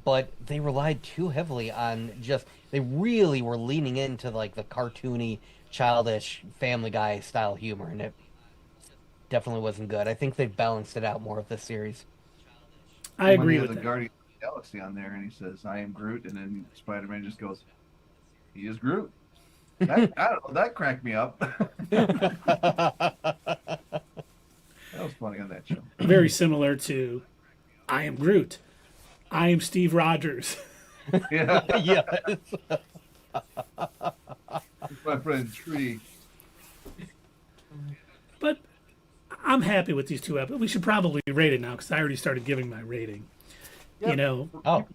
S3: but they relied too heavily on they really were leaning into like the cartoony, childish Family Guy style humor, and it definitely wasn't good. I think they balanced it out more of this series.
S1: I
S2: When
S1: agree
S2: they have
S1: with
S2: the
S1: that.
S2: Guardian of the Galaxy on there, and he says, "I am Groot," and then Spider-Man just goes, "He is Groot." That I don't know. That cracked me up. That was funny on that show.
S1: Very similar to I am Groot. I am Steve Rogers.
S2: Yeah,
S3: Yes.
S2: my friend Tree.
S1: But I'm happy with these two episodes. We should probably rate it now because I already started giving my rating.
S2: Yep.
S1: You know,
S3: Oh,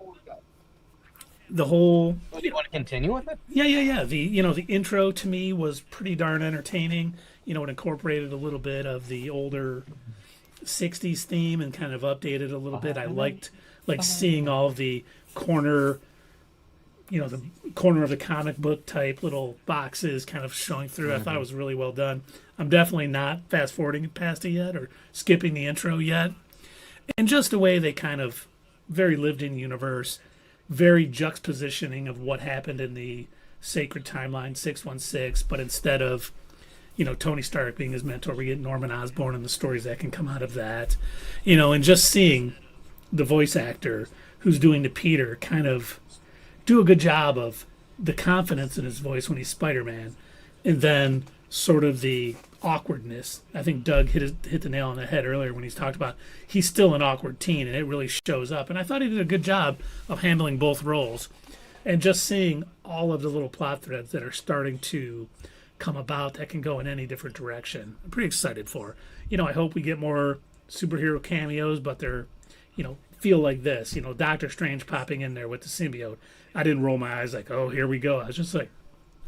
S1: the whole
S3: do you want to continue with it?
S1: yeah. The intro to me was pretty darn entertaining. It incorporated a little bit of the older '60s theme and kind of updated a little bit. I liked seeing all of the corner, the corner of the comic book type little boxes kind of showing through. I thought it was really well done. I'm definitely not fast forwarding past it yet or skipping the intro yet. And just the way they kind of very lived in universe, very juxtapositioning of what happened in the sacred timeline 616, but instead of Tony Stark being his mentor, we get Norman Osborn and the stories that can come out of that, and just seeing the voice actor who's doing the Peter kind of do a good job of the confidence in his voice when he's Spider-Man, and then sort of the awkwardness. I think Doug hit the nail on the head earlier when he's talked about he's still an awkward teen, and it really shows up. And I thought he did a good job of handling both roles, and just seeing all of the little plot threads that are starting to come about that can go in any different direction. I'm pretty excited for. I hope we get more superhero cameos, but they're, feel like this. Doctor Strange popping in there with the symbiote. I didn't roll my eyes like, oh, here we go. I was just like,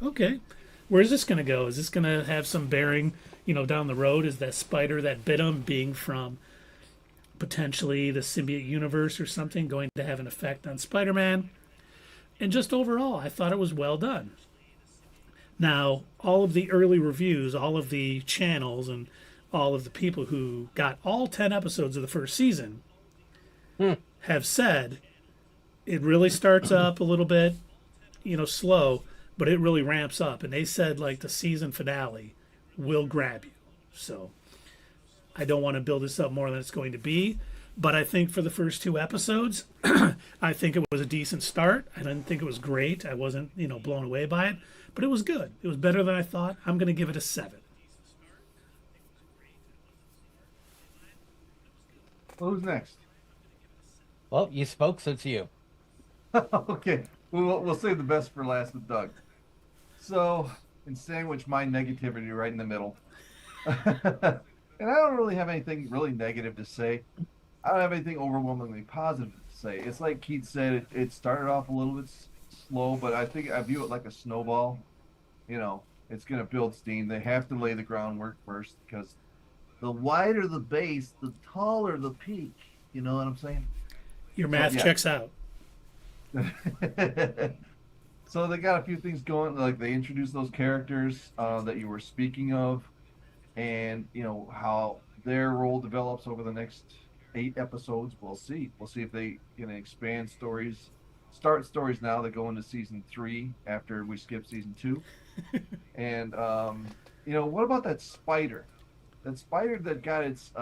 S1: okay, where's this going to go? Is this going to have some bearing, down the road? Is that spider that bit him being from potentially the symbiote universe or something going to have an effect on Spider-Man? And just overall, I thought it was well done. Now, all of the early reviews, all of the channels, and all of the people who got all 10 episodes of the first season have said it really starts up a little bit, slow, but it really ramps up. And they said, like, the season finale will grab you. So I don't want to build this up more than it's going to be. But I think for the first two episodes, I think it was a decent start. I didn't think it was great. I wasn't, blown away by it. But it was good. It was better than I thought. I'm going to give it a 7.
S2: Well, who's next?
S3: Well, you spoke, so it's you.
S2: Okay, we'll save the best for last with Doug. So, and sandwich my negativity right in the middle. And I don't really have anything really negative to say. I don't have anything overwhelmingly positive to say. It's like Keith said, it started off a little bit slow, but I think I view it like a snowball. It's going to build steam. They have to lay the groundwork first because the wider the base, the taller the peak. You know what I'm saying?
S1: Your math checks out.
S2: So they got a few things going. Like they introduced those characters that you were speaking of, and how their role develops over the next 8 episodes. We'll see. We'll see if they can expand stories, start stories now that go into season 3 after we skip season 2. And what about that spider? That spider that got its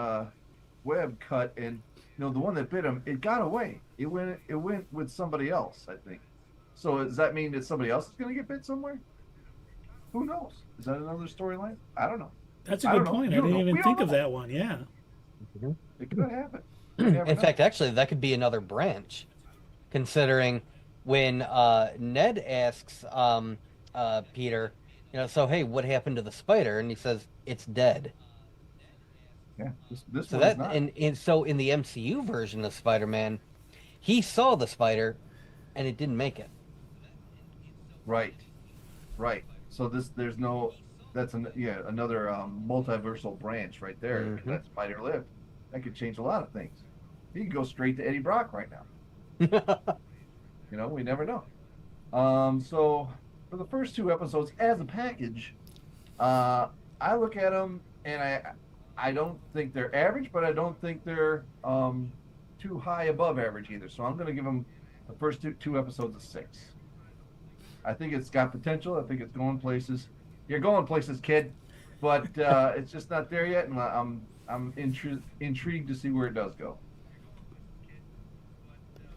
S2: web cut, and the one that bit him, it got away. It went with somebody else, I think. So does that mean that somebody else is going to get bit somewhere? Who knows? Is that another storyline? I don't know.
S1: That's a good point. I didn't even think of that one. Yeah.
S2: It could happen.
S3: In fact, actually, that could be another branch, considering when Ned asks Peter, so hey, what happened to the spider? And he says it's dead.
S2: Yeah, this
S3: So
S2: one is
S3: that
S2: not.
S3: and so in the MCU version of Spider-Man, he saw the spider, and it didn't make it.
S2: Right. So there's no. That's another multiversal branch right there.
S3: Mm-hmm.
S2: That spider lived. That could change a lot of things. He could go straight to Eddie Brock right now. We never know. So for the first 2 episodes as a package, I look at them and I don't think they're average, but I don't think they're too high above average either. So I'm going to give them the first two episodes a 6. I think it's got potential. I think it's going places. You're going places, kid, but it's just not there yet, and I'm intrigued to see where it does go.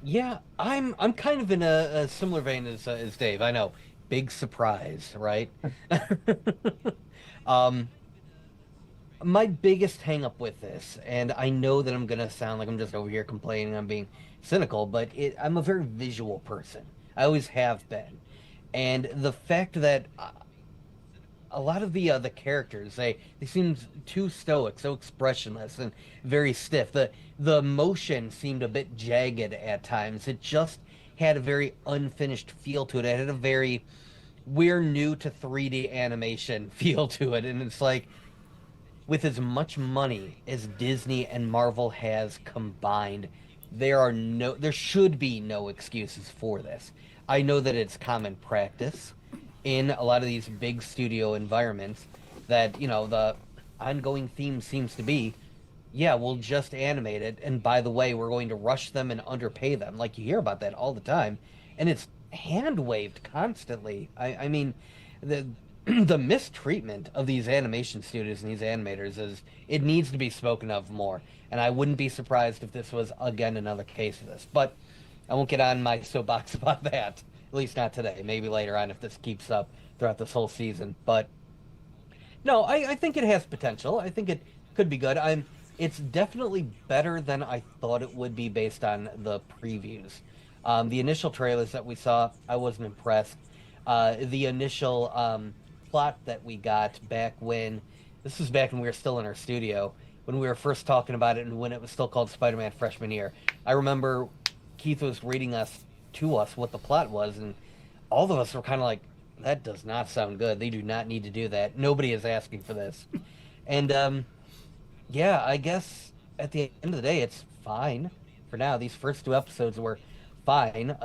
S3: Yeah, I'm kind of in a similar vein as Dave. I know, big surprise, right? um, my biggest hang up with this, and I know that I'm gonna sound like I'm just over here complaining, I'm being cynical, but I'm a very visual person. I always have been, and the fact that a lot of the characters they seem too stoic, so expressionless and very stiff. The motion seemed a bit jagged at times. It just had a very unfinished feel to it. It had a very we're new to 3D animation feel to it, and it's like with as much money as Disney and Marvel has combined, there should be no excuses for this. I know that it's common practice in a lot of these big studio environments that, the ongoing theme seems to be, yeah, we'll just animate it, and by the way, we're going to rush them and underpay them. Like, you hear about that all the time, and it's hand-waved constantly. I mean, the the mistreatment of these animation studios and these animators it needs to be spoken of more, and I wouldn't be surprised if this was, again, another case of this. But I won't get on my soapbox about that. At least not today. Maybe later on if this keeps up throughout this whole season. But no, I think it has potential. I think it could be good. It's definitely better than I thought it would be based on the previews. The initial trailers that we saw, I wasn't impressed. The initial plot that we got this was back when we were still in our studio, when we were first talking about it and when it was still called Spider-Man Freshman Year. I remember Keith was reading to us what the plot was, and all of us were kind of like, that does not sound good. They do not need to do that. Nobody is asking for this. And yeah, I guess at the end of the day, it's fine for now. These first 2 episodes were fine.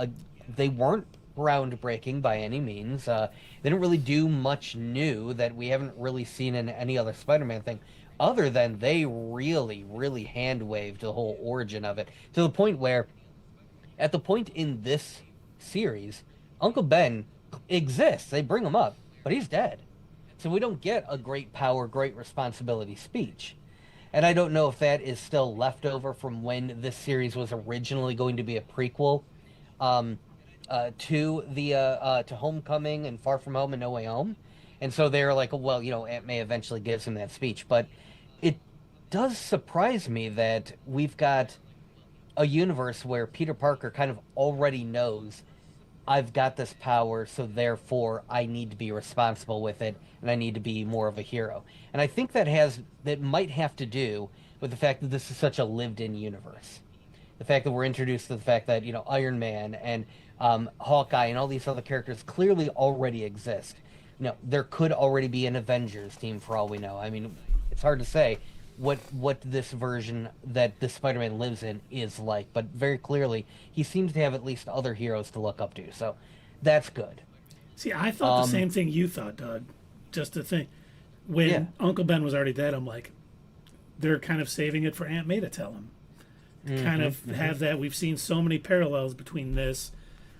S3: They weren't groundbreaking by any means. They didn't really do much new that we haven't really seen in any other Spider-Man thing, other than they really, really hand-waved the whole origin of it, to the point where at the point in this series, Uncle Ben exists. They bring him up, but he's dead. So we don't get a great power, great responsibility speech. And I don't know if that is still leftover from when this series was originally going to be a prequel to Homecoming and Far From Home and No Way Home. And so they're like, well, Aunt May eventually gives him that speech. But it does surprise me that we've got a universe where Peter Parker kind of already knows I've got this power, so therefore I need to be responsible with it, and I need to be more of a hero. And I think that might have to do with the fact that this is such a lived-in universe. The fact that we're introduced to the fact that, Iron Man and Hawkeye and all these other characters clearly already exist. There could already be an Avengers team for all we know. I mean, it's hard to say what this version that this Spider-Man lives in is like, but very clearly he seems to have at least other heroes to look up to, so that's good.
S1: See, I thought the same thing you thought, Doug. Just to think, when Uncle Ben was already dead, I'm like, they're kind of saving it for Aunt May to tell him. Kind of have that. We've seen so many parallels between this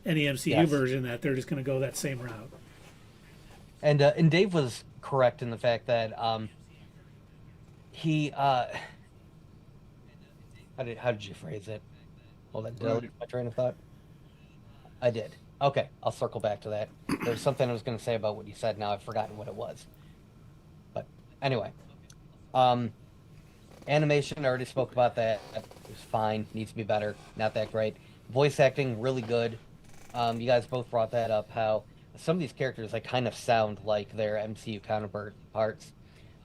S1: and the MCU version that they're just going to go that same route.
S3: And Dave was correct in the fact that he how did you phrase it? Hold on, did I lose my train of thought? I did. Okay, I'll circle back to that. There was something I was going to say about what you said. Now I've forgotten what it was. But anyway, animation, I already spoke about that. It was fine. Needs to be better. Not that great. Voice acting, really good. You guys both brought that up, how some of these characters kind of sound like their MCU counterparts.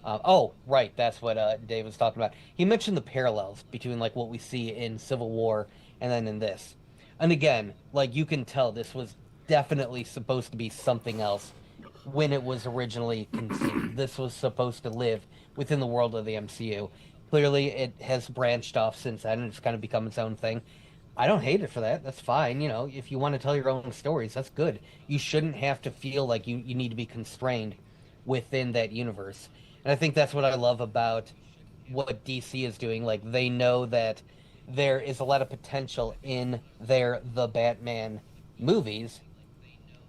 S3: Oh, right, that's what Dave was talking about. He mentioned the parallels between what we see in Civil War and then in this. And again, you can tell this was definitely supposed to be something else when it was originally conceived. This was supposed to live within the world of the MCU. Clearly, it has branched off since then, and it's kind of become its own thing. I don't hate it for that. That's fine. If you want to tell your own stories, that's good. You shouldn't have to feel like you need to be constrained within that universe. And I think that's what I love about what DC is doing. They know that there is a lot of potential in the Batman movies,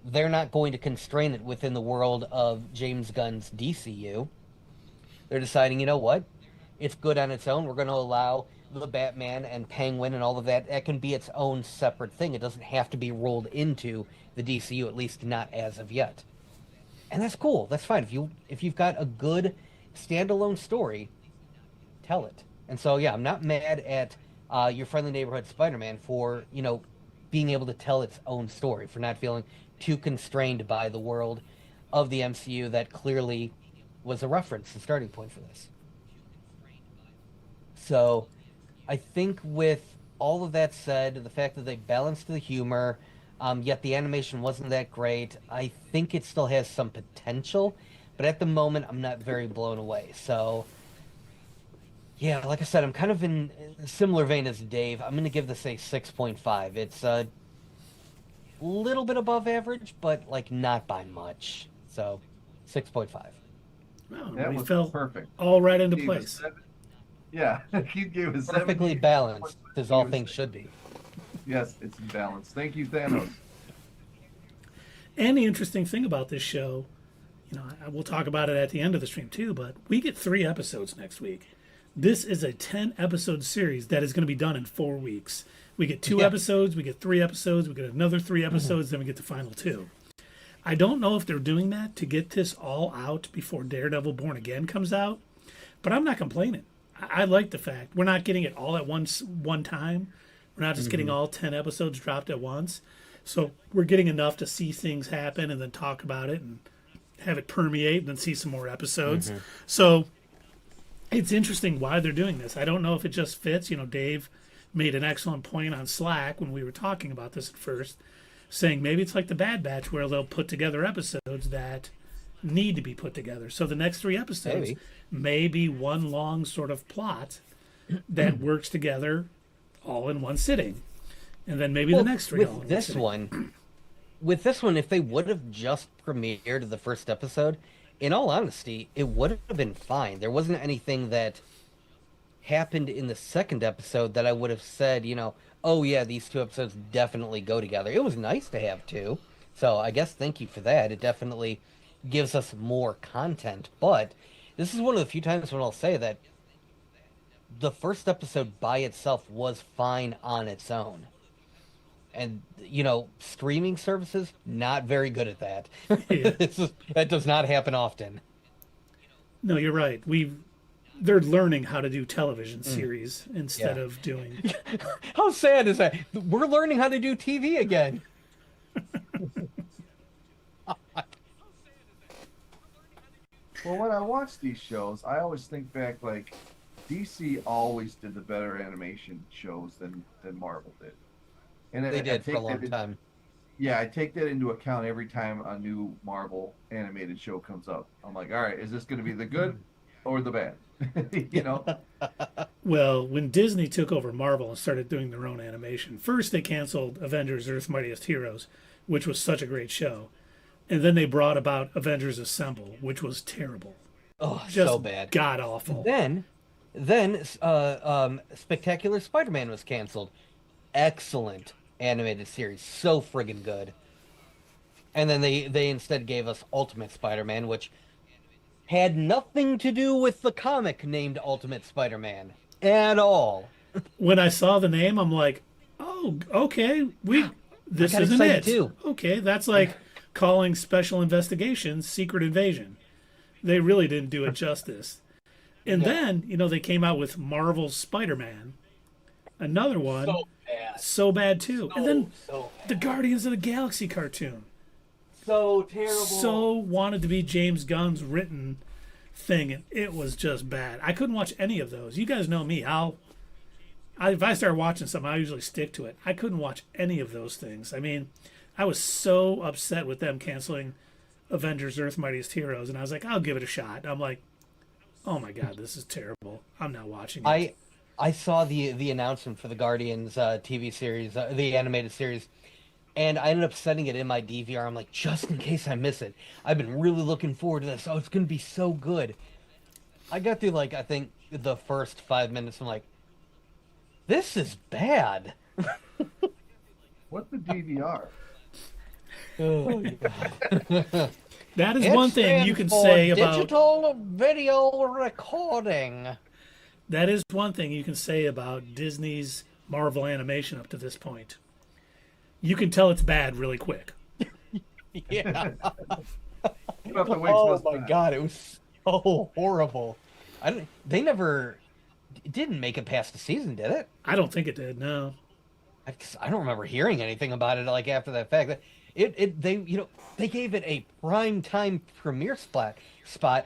S3: they're not going to constrain it within the world of James Gunn's DCU. They're deciding, you know what? It's good on its own. We're going to allow the Batman and Penguin and all of that. That can be its own separate thing. It doesn't have to be rolled into the DCU, at least not as of yet. And that's cool. That's fine. If you've got a good standalone story, tell it. And so, yeah, I'm not mad at your friendly neighborhood Spider-Man for, being able to tell its own story, for not feeling too constrained by the world of the MCU that clearly was a reference and starting point for this. So I think with all of that said, the fact that they balanced the humor, yet the animation wasn't that great, I think it still has some potential, but at the moment I'm not very blown away. So yeah, like I said, I'm kind of in a similar vein as Dave. I'm going to give this a 6.5. It's a little bit above average, but like not by much. So 6.5.
S1: Well,
S2: That
S1: we
S2: was
S1: fell
S2: perfect.
S1: all right into
S2: He gave us
S1: place.
S2: 7. Yeah, he gave us
S3: Perfectly
S2: 17.
S3: balanced, as all things should be.
S2: Yes, it's in balance. Thank you, Thanos.
S1: And the interesting thing about this show, we'll talk about it at the end of the stream too, but we get 3 episodes next week. This is a 10-episode series that is going to be done in 4 weeks. We get 2 episodes, we get 3 episodes, we get another 3 episodes, then we get the final 2. I don't know if they're doing that to get this all out before Daredevil Born Again comes out, but I'm not complaining. I like the fact we're not getting it all at one time. We're not just getting all 10 episodes dropped at once. So we're getting enough to see things happen and then talk about it and have it permeate and then see some more episodes. So it's interesting why they're doing this. I don't know if it just fits. Dave made an excellent point on Slack when we were talking about this at first, saying maybe it's like the Bad Batch where they'll put together episodes that need to be put together. So the next 3 episodes may be one long sort of plot that works together all in one sitting. And then maybe the next 3 all in one sitting.
S3: With this one, if they would have just premiered the first episode, in all honesty, it would have been fine. There wasn't anything that happened in the second episode that I would have said, oh yeah, these 2 episodes definitely go together. It was nice to have 2. So I guess thank you for that. It definitely gives us more content. But this is one of the few times when I'll say that the first episode by itself was fine on its own. And, streaming services, not very good at that. That does not happen often.
S1: No, you're right. They're learning how to do television series instead of doing...
S3: How sad is that? We're learning how to do TV again.
S2: Well, when I watch these shows, I always think back, like, DC always did the better animation shows than Marvel did. And
S3: they did for a long time.
S2: Yeah, I take that into account every time a new Marvel animated show comes up. I'm like, all right, is this going to be the good or the bad?
S1: Well, when Disney took over Marvel and started doing their own animation, first they canceled Avengers Earth's Mightiest Heroes, which was such a great show. And then they brought about Avengers Assemble, which was terrible.
S3: Oh,
S1: just
S3: so bad.
S1: God awful.
S3: Then Spectacular Spider-Man was canceled. Excellent animated series. So friggin' good. And then they instead gave us Ultimate Spider-Man, which had nothing to do with the comic named Ultimate Spider-Man at all.
S1: When I saw the name, I'm like, oh, okay, this isn't it.
S3: Too.
S1: Okay, that's like calling Special Investigations Secret Invasion. They really didn't do it justice. And then, they came out with Marvel's Spider-Man, another one, so bad too. And then the Guardians of the Galaxy cartoon.
S3: So terrible.
S1: So wanted to be James Gunn's written thing, and it was just bad. I couldn't watch any of those. You guys know me. If I start watching something, I usually stick to it. I couldn't watch any of those things. I mean, I was so upset with them canceling Avengers Earth's Mightiest Heroes, and I was like, I'll give it a shot. I'm like, oh my God, this is terrible. I'm not watching it.
S3: I saw the announcement for the Guardians TV series, the animated series, and I ended up setting it in my DVR. I'm like, just in case I miss it. I've been really looking forward to this. Oh, it's going to be so good. I got through, I think, the first 5 minutes. I'm like, this is bad.
S2: What's the DVR?
S3: Oh, God.
S1: That is
S3: It
S1: one thing you
S3: stands
S1: can
S3: for
S1: say about
S3: digital video recording.
S1: that is one thing you can say about Disney's Marvel animation up to this point. You can tell it's bad really quick.
S3: Yeah.
S2: You don't have to wait till
S3: Oh
S2: it's
S3: my
S2: back.
S3: God, it was so horrible. They never it didn't make it past the season, did it?
S1: I don't think it did. No.
S3: I don't remember hearing anything about it like after that fact. They gave it a prime time premiere spot.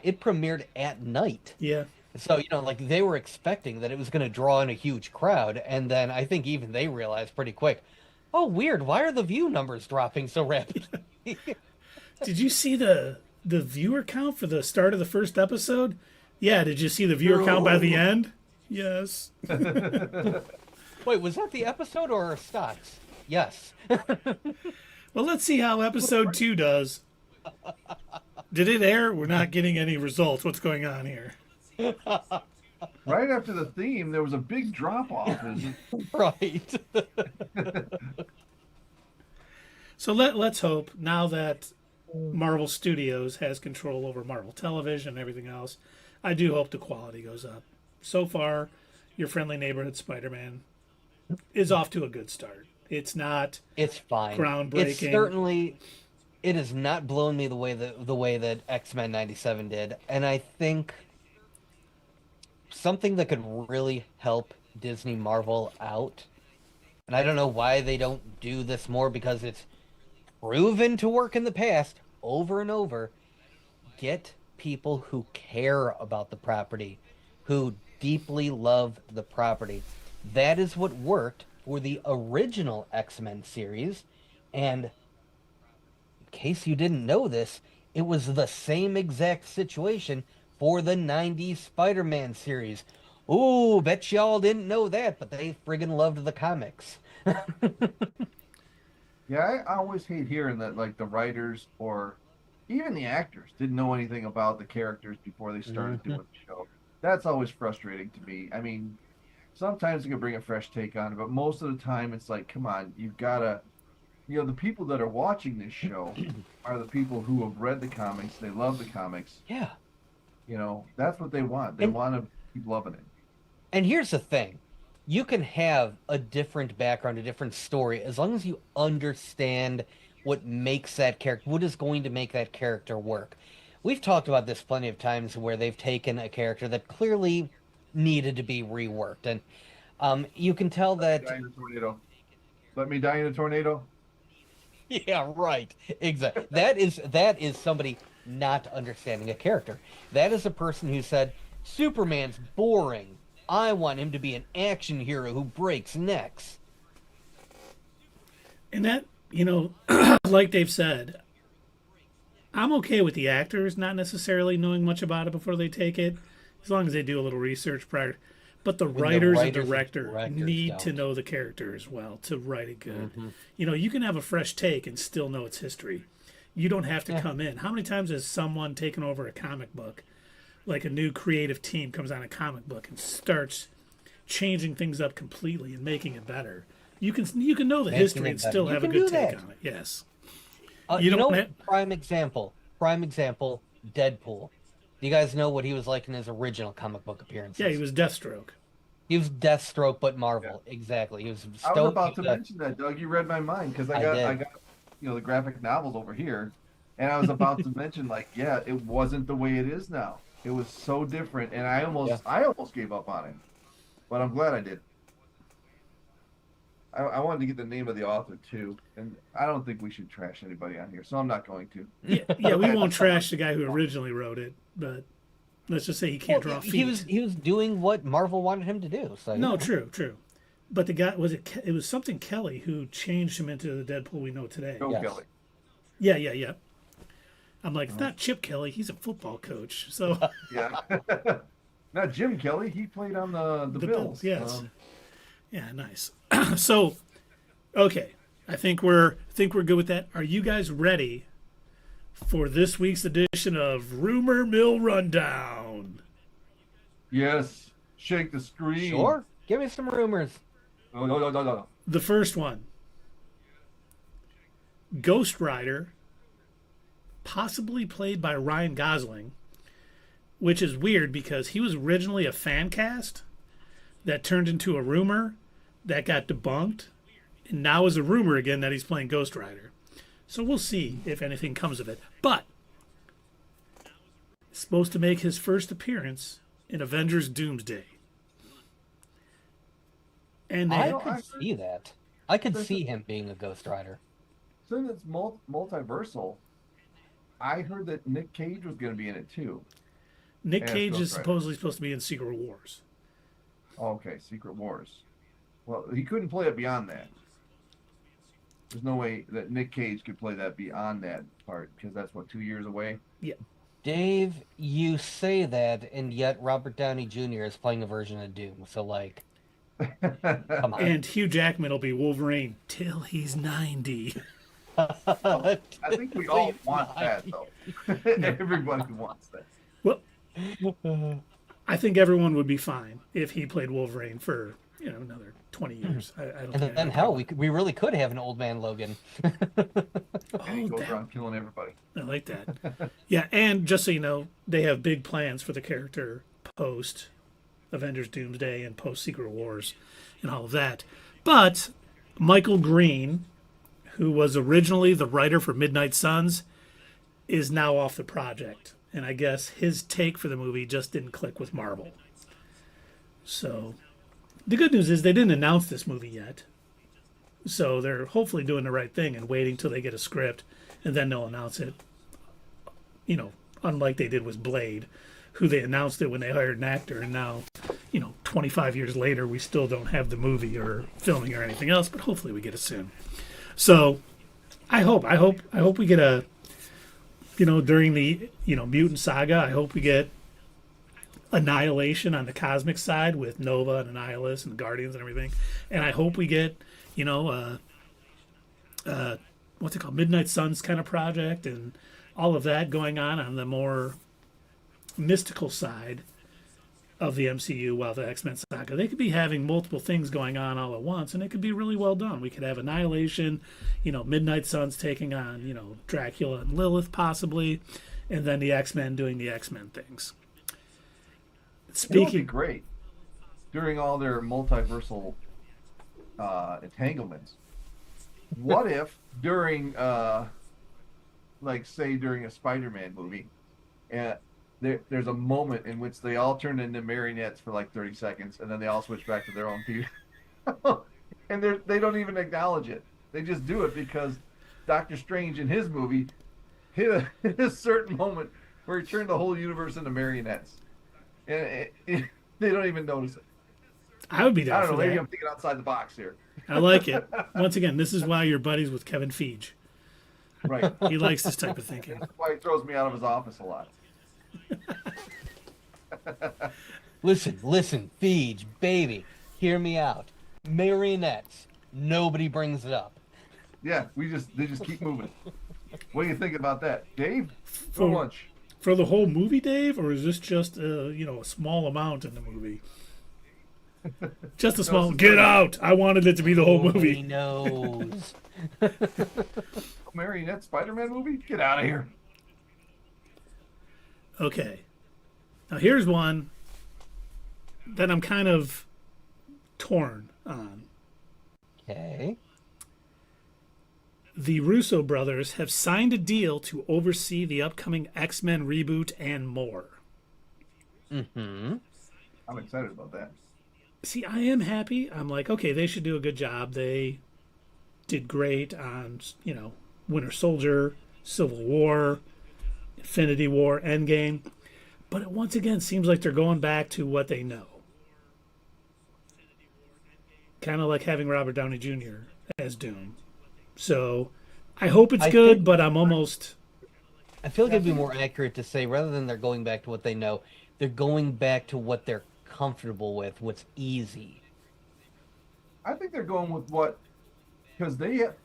S3: It premiered at night.
S1: Yeah.
S3: So, like they were expecting that it was going to draw in a huge crowd, and then I think even they realized pretty quick, oh, weird, why are the view numbers dropping so rapidly?
S1: Did you see the viewer count for the start of the first episode? Yeah, did you see the viewer count by the end? Yes.
S3: Wait, was that the episode or stocks? Yes.
S1: Well, let's see how episode 2 does. Did it air? We're not getting any results. What's going on here?
S2: Right after the theme, there was a big drop off.
S3: Right.
S1: So let's hope now that Marvel Studios has control over Marvel Television and everything else, I do hope the quality goes up. So far, your friendly neighborhood Spider-Man is off to a good start. It's not
S3: It's fine.
S1: groundbreaking.
S3: It has not blown me the way that X-Men 97 did, and I think something that could really help Disney Marvel out, and I don't know why they don't do this more because it's proven to work in the past over and over. Get people who care about the property, who deeply love the property. That is what worked for the original X-Men series, and in case you didn't know this, it was the same exact situation for the 90s Spider-Man series. Ooh, bet y'all didn't know that, but they friggin' loved the comics.
S2: Yeah, I always hate hearing that, like, the writers or even the actors didn't know anything about the characters before they started doing the show. That's always frustrating to me. I mean, sometimes you can bring a fresh take on it, but most of the time it's like, come on, you've got to, the people that are watching this show are the people who have read the comics. They love the comics.
S3: Yeah.
S2: That's what they want. They want to keep loving it.
S3: And here's the thing. You can have a different background, a different story, as long as you understand what makes that character, what is going to make that character work. We've talked about this plenty of times where they've taken a character that clearly needed to be reworked. And you can tell that...
S2: Die in a tornado. Let me die in a tornado.
S3: Yeah, right. Exactly. That is somebody not understanding a character. That is a person who said, Superman's boring. I want him to be an action hero who breaks necks.
S1: And that, like Dave said, I'm okay with the actors not necessarily knowing much about it before they take it, as long as they do a little research prior. But the writers and director need to know the character as well to write it good. Mm-hmm. You can have a fresh take and still know its history. You don't have to come in. How many times has someone taken over a comic book, like a new creative team comes on a comic book and starts changing things up completely and making it better? You can know the history and still have a good take on it. Yes.
S3: Prime example, Deadpool. Do you guys know what he was like in his original comic book appearances?
S1: Yeah, he was Deathstroke.
S3: He was Deathstroke, but Marvel. Yeah. Exactly. He was.
S2: I was about to mention that, Doug. You read my mind because I got the graphic novels over here, and I was about to mention it wasn't the way it is now. It was so different, and I almost gave up on it, but I'm glad I did. I wanted to get the name of the author too, and I don't think we should trash anybody on here, so I'm not going to.
S1: Yeah, we won't trash the guy who originally wrote it, but let's just say he can't draw feet.
S3: He was doing what Marvel wanted him to do. So
S1: no, true. But the guy it was something Kelly who changed him into the Deadpool we know today.
S2: Kelly.
S1: Yeah. I'm like, it's not Chip Kelly. He's a football coach. So
S2: yeah, not Jim Kelly. He played on the Bills.
S1: Yes. Yeah, nice. So, okay, I think we're good with that. Are you guys ready for this week's edition of Rumor Mill Rundown?
S2: Yes. Shake the screen.
S3: Sure. Give me some rumors.
S2: No, no, no, no, no.
S1: The first one, Ghost Rider, possibly played by Ryan Gosling, which is weird because he was originally a fan cast that turned into a rumor that got debunked, and now is a rumor again that he's playing Ghost Rider. So we'll see if anything comes of it. But he's supposed to make his first appearance in Avengers Doomsday. And
S3: I could see that. I could see him being a Ghost Rider.
S2: Since it's multiversal, I heard that Nick Cage was going to be in it too.
S1: Nick
S2: as
S1: Cage
S2: Ghost
S1: is
S2: Rider.
S1: supposedly supposed to be in Secret Wars.
S2: Oh, okay, Secret Wars. Well, he couldn't play it beyond that. There's no way that Nick Cage could play that beyond that part because that's what 2 years away.
S1: Yeah.
S3: Dave, you say that, and yet Robert Downey Jr. is playing a version of Doom. So, like, come on.
S1: And Hugh Jackman will be Wolverine till he's 90.
S2: I think we all want that though. Everybody wants that.
S1: Well, I think everyone would be fine if he played Wolverine for another 20 years. I don't.
S3: And
S1: think
S3: then hell, we really could have an old man Logan.
S2: And he goes
S1: that-
S2: around killing everybody.
S1: I like that. Yeah, and just so you know, they have big plans for the character post Avengers Doomsday and post Secret Wars and all of that. But Michael Green, who was originally the writer for Midnight Suns, is now off the project. And I guess his take for the movie just didn't click with Marvel. So the good news is they didn't announce this movie yet. So they're hopefully doing the right thing and waiting till they get a script, and then they'll announce it. Unlike they did with Blade, who they announced it when they hired an actor, and now, 25 years later, we still don't have the movie or filming or anything else, but hopefully we get it soon. So I hope we get a, during the, Mutant Saga, I hope we get Annihilation on the cosmic side with Nova and Annihilus and Guardians and everything. And I hope we get, what's it called? Midnight Suns kind of project and all of that going on the more mystical side of the MCU while the X-Men saga. They could be having multiple things going on all at once, and it could be really well done. We could have Annihilation, Midnight Suns taking on, Dracula and Lilith possibly, and then the X-Men doing the X-Men things.
S2: It would be
S1: Speaking,
S2: great during all their multiversal entanglements. What if during, during a Spider-Man movie, there's a moment in which they all turn into marionettes for like 30 seconds, and then they all switch back to their own people. And they don't even acknowledge it. They just do it because Doctor Strange in his movie hit a certain moment where he turned the whole universe into marionettes. And they don't even notice it.
S1: I would be
S2: I
S1: down
S2: don't
S1: for
S2: know. Maybe
S1: that.
S2: I'm thinking outside the box here.
S1: I like it. Once again, this is why you're buddies with Kevin Feige.
S2: Right.
S1: He likes this type of thinking.
S2: That's why he throws me out of his office a lot.
S3: Listen, Feige, baby, hear me out. Marionettes. Nobody brings it up.
S2: Yeah, they just keep moving. What do you think about that, Dave? For
S1: For-
S2: lunch.
S1: For the whole movie, Dave, or is this just a small amount in the movie? Just a small. Get out! I wanted it to be the whole
S3: He
S1: movie.
S3: knows.
S2: Marionette Spider-Man movie? Get out of here.
S1: Okay. Now here's one that I'm kind of torn on.
S3: Okay.
S1: The Russo brothers have signed a deal to oversee the upcoming X-Men reboot and more.
S3: Mm-hmm.
S2: I'm excited about that.
S1: See, I am happy. I'm like, okay, they should do a good job. They did great on, Winter Soldier, Civil War, Infinity War, Endgame. But it once again seems like they're going back to what they know. Kind of like having Robert Downey Jr. as Doom. So I hope it's good,
S3: think-
S1: but I'm almost...
S3: I feel like it'd be more accurate to say, rather than they're going back to what they know, they're going back to what they're comfortable with, what's easy.
S2: I think they're going with because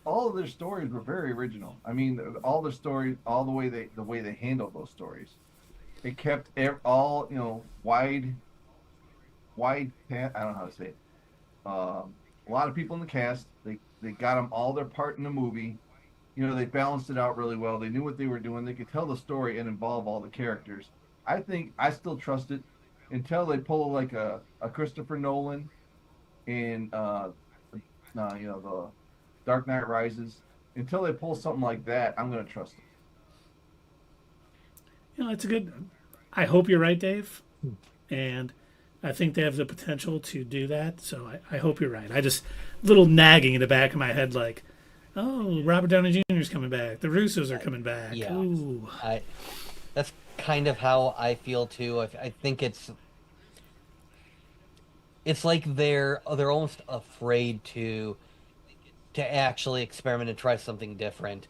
S2: all of their stories were very original. I mean, all the stories, all the way they handled those stories, it kept wide path. I don't know how to say it. a lot of people in the cast. They got them all their part in the movie. You know, they balanced it out really well. They knew what they were doing. They could tell the story and involve all the characters. I think I still trust it until they pull like a Christopher Nolan in the Dark Knight Rises. Until they pull something like that, I'm gonna trust it.
S1: You know, it's a good. I hope you're right, Dave, and I think they have the potential to do that. So I hope you're right. I just little nagging in the back of my head, like, oh, Robert Downey Jr. is coming back. The Russos are coming back.
S3: Yeah,
S1: Ooh.
S3: that's kind of how I feel too. I think it's like they're almost afraid to actually experiment and try something different.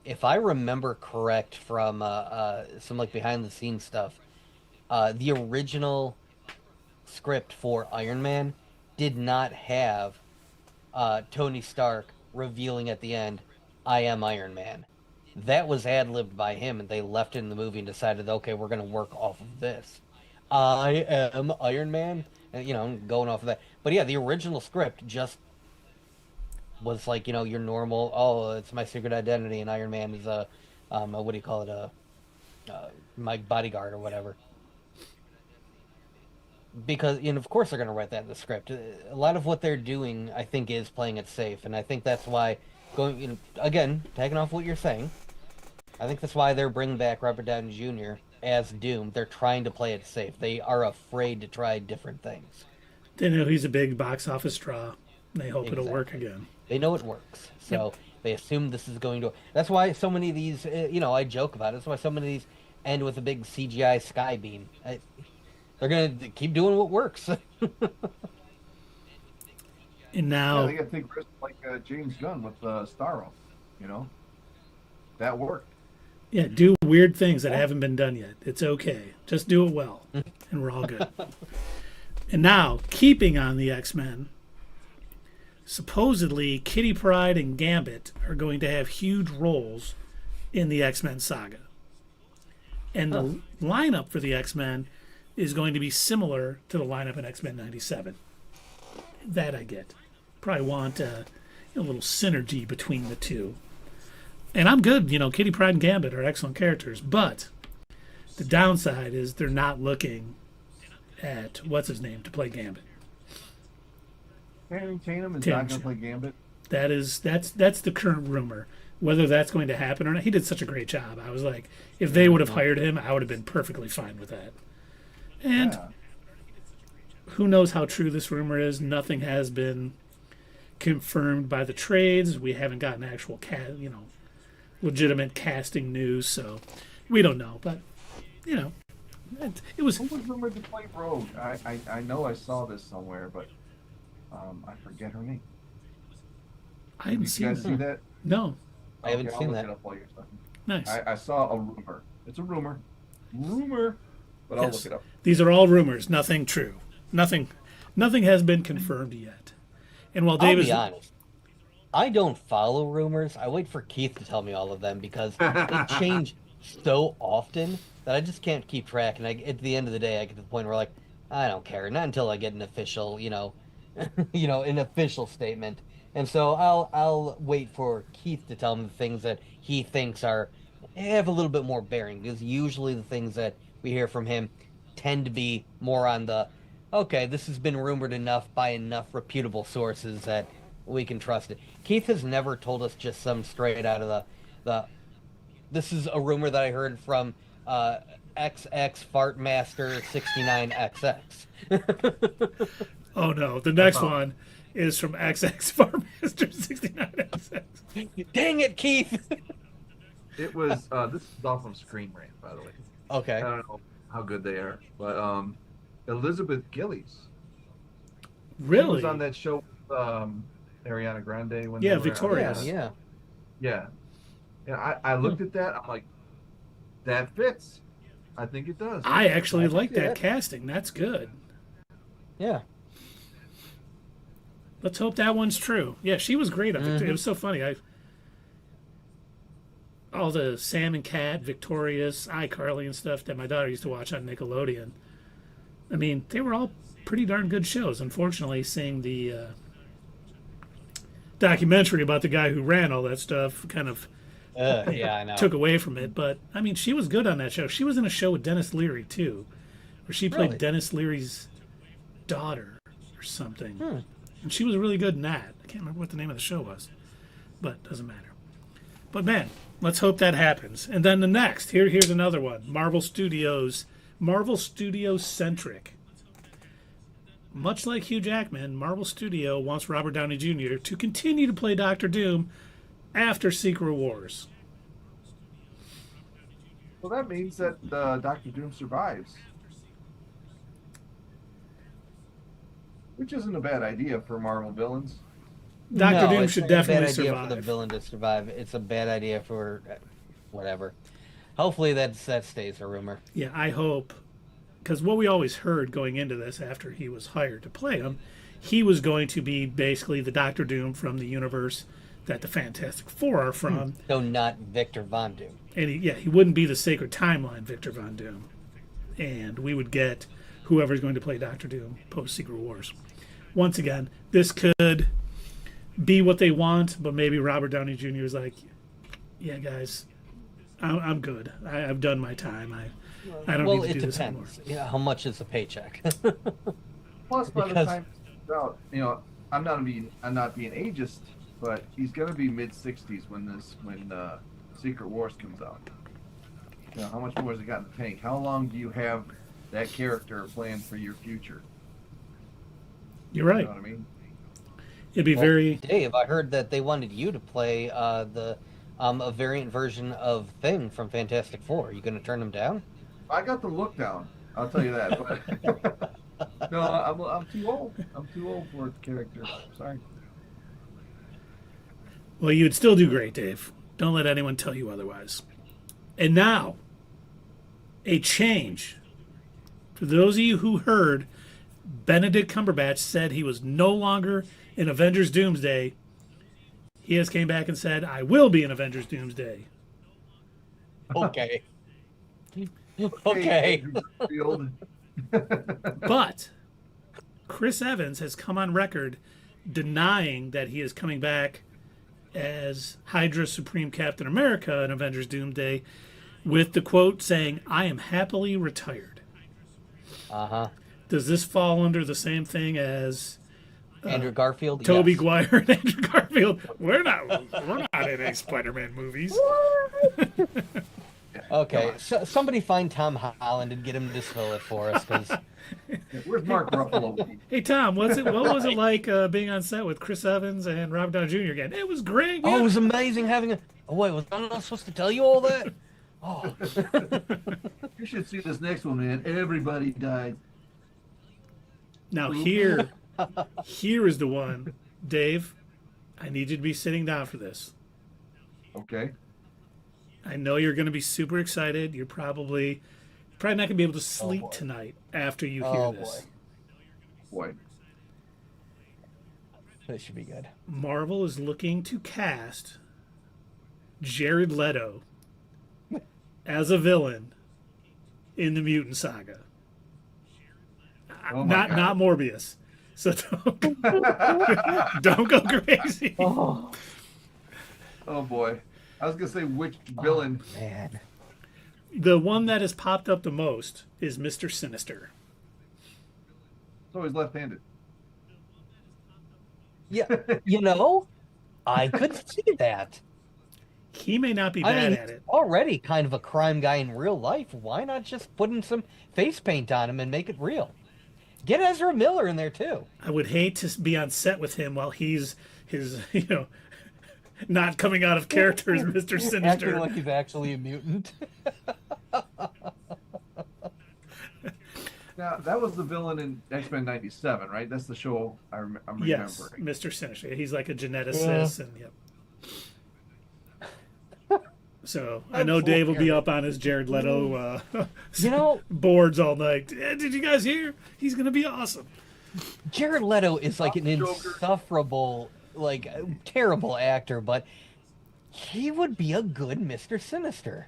S3: If I remember correct from some like behind the scenes stuff, the original script for Iron Man did not have Tony Stark revealing at the end, "I am Iron Man." That was ad-libbed by him, and they left it in the movie and decided, okay, we're going to work off of this. I am Iron Man, and going off of that. But yeah, the original script just was like, your normal, oh, it's my secret identity, and Iron Man is what do you call it, my bodyguard or whatever. Because, of course they're going to write that in the script. A lot of what they're doing, I think, is playing it safe, and I think that's why, again, tagging off what you're saying, I think that's why they're bringing back Robert Downey Jr. as Doom. They're trying to play it safe. They are afraid to try different things.
S1: They know he's a big box office draw. They hope it'll work again.
S3: They know it works, so they assume this is going to. That's why so many of these, I joke about it. That's why so many of these end with a big CGI sky beam. They're gonna keep doing what works.
S1: And now
S2: they got to take risks like James Gunn with Starro. That worked.
S1: Yeah, do weird things that haven't been done yet. It's okay. Just do it well, and we're all good. And now, keeping on the X-Men, supposedly Kitty Pryde and Gambit are going to have huge roles in the X-Men saga. And the lineup for the X-Men is going to be similar to the lineup in X-Men 97. That I get. Probably want a little synergy between the two. And I'm good. Kitty Pryde and Gambit are excellent characters. But the downside is they're not looking at, what's his name, to play Gambit.
S2: Channing Tatum is not going to play Gambit.
S1: That's the current rumor. Whether that's going to happen or not, he did such a great job. I was like, if they would have hired him, I would have been perfectly fine with that. And who knows how true this rumor is? Nothing has been confirmed by the trades. We haven't gotten actual legitimate casting news, so we don't know. But it was.
S2: Who was rumored to play Rogue? I know I saw this somewhere, but I forget her name.
S1: I haven't seen
S2: that. See that?
S1: No,
S3: I haven't seen that.
S1: Nice.
S2: I saw a rumor. It's a rumor, but I'll look it up.
S1: These are all rumors. Nothing true. Nothing has been confirmed yet. And while David,
S3: I'll be honest, I don't follow rumors. I wait for Keith to tell me all of them because they change so often that I just can't keep track. And at the end of the day, I get to the point where I don't care. Not until I get an official, an official statement. And so I'll wait for Keith to tell me the things that he thinks have a little bit more bearing, because usually the things that we hear from him tend to be more on the, okay, this has been rumored enough by enough reputable sources that we can trust it. Keith has never told us just some straight out of the this is a rumor that I heard from XX Fartmaster 69XX.
S1: Oh no, the next one is from XX Fartmaster 69XX.
S3: Dang it, Keith!
S2: It was this is all from Screen Rant, by the way.
S3: Okay.
S2: I don't know how good they are, but Elizabeth Gillies.
S1: Really?
S2: She was on that show with Ariana Grande when
S1: Victorious.
S2: Yeah. I looked at that. I'm like, that fits. I think it does.
S1: I actually like that casting. That's good.
S3: Yeah.
S1: Let's hope that one's true. Yeah, she was great. It was so funny. All the Sam and Cat, Victorious, iCarly and stuff that my daughter used to watch on Nickelodeon. I mean, they were all pretty darn good shows. Unfortunately, seeing the documentary about the guy who ran all that stuff kind of
S3: Yeah, I know.
S1: took away from it. But I mean, she was good on that show. She was in a show with Dennis Leary too, where she played
S3: Really?
S1: Dennis Leary's daughter or something,
S3: Hmm.
S1: and she was really good in that. I can't remember what the name of the show was, but doesn't matter. But man, let's hope that happens. And then the next, here's another one. Marvel Studios centric. Much like Hugh Jackman, Marvel Studio wants Robert Downey Jr. to continue to play Doctor Doom after Secret Wars.
S2: Well, that means that Doctor Doom survives, which isn't a bad idea for Marvel villains.
S1: Doctor Doom
S3: it's
S1: should
S3: a
S1: definitely
S3: bad idea
S1: survive.
S3: for the villain to survive. It's a bad idea for whatever. Hopefully that stays a rumor.
S1: Yeah, I hope. Because what we always heard going into this after he was hired to play him, he was going to be basically the Doctor Doom from the universe that the Fantastic Four are from.
S3: So not Victor Von Doom.
S1: And he wouldn't be the Sacred Timeline Victor Von Doom. And we would get whoever's going to play Doctor Doom post Secret Wars. Once again, this could be what they want, but maybe Robert Downey Jr. is like, yeah, guys, I'm good. I've done my time. I don't need to do this anymore.
S3: Well, it depends. Yeah, how much is the paycheck?
S2: Plus, by the
S3: Because-
S2: time out, I'm not being ageist, but he's gonna be mid-60s when Secret Wars comes out. How much more has he got in the tank? How long do you have that character planned for your future?
S1: You're right.
S2: You know what I mean?
S1: It'd be
S3: Well,
S1: very.
S3: Dave, I heard that they wanted you to play a variant version of Thing from Fantastic Four. Are you going to turn him down?
S2: I got the look down. I'll tell you that. But no, I'm too old. I'm too old for the character. Sorry.
S1: Well, you'd still do great, Dave. Don't let anyone tell you otherwise. And now, a change. For those of you who heard, Benedict Cumberbatch said he was no longer in Avengers Doomsday. He has came back and said, I will be in Avengers Doomsday.
S3: Okay. Okay.
S2: Andrew Garfield.
S1: But Chris Evans has come on record denying that he is coming back as Hydra Supreme Captain America in Avengers Doomsday, with the quote saying, I am happily retired.
S3: Uh-huh.
S1: Does this fall under the same thing as
S3: Andrew Garfield?
S1: Toby
S3: Yes.
S1: Maguire and Andrew Garfield? We're not in any Spider-Man movies.
S3: Okay, so somebody find Tom Holland and get him to spell it for us, because
S2: Where's Mark Ruffalo?
S1: Hey Tom, what was it like being on set with Chris Evans and Robert Downey Jr. again? It was great.
S3: oh,
S1: Yeah.
S3: it was amazing having a. Oh wait, was I not supposed to tell you all that? Oh,
S2: You should see this next one, man. Everybody died.
S1: Now here is the one, Dave. I need you to be sitting down for this.
S2: Okay.
S1: I know you're going to be super excited. You're probably not going to be able to sleep
S3: boy.
S1: tonight after you hear
S3: oh
S1: this.
S2: Boy.
S3: This should be good.
S1: Marvel is looking to cast Jared Leto as a villain in the Mutant Saga.
S2: Oh my God.
S1: Not Morbius. So don't go crazy.
S3: Oh
S2: Oh boy. I was gonna say which villain.
S3: man.
S1: The one that has popped up the most is Mr. Sinister.
S2: It's always left-handed.
S3: Yeah, I could see that.
S1: He may not be
S3: I
S1: bad
S3: mean,
S1: at it.
S3: already kind of a crime guy in real life. Why not just put in some face paint on him and make it real? Get Ezra Miller in there too.
S1: I would hate to be on set with him while he's his not coming out of character as Mr. Sinister.
S3: Acting like he's actually a mutant.
S2: Now that was the villain in X-Men '97, right? That's the show I'm
S1: Yes,
S2: remembering.
S1: Mr. Sinister. He's like a geneticist, and yep. So I know Dave will be up on his Jared Leto boards all night. Did you guys hear? He's gonna be awesome.
S3: Jared Leto is like an insufferable, like terrible actor, but he would be a good Mr. Sinister.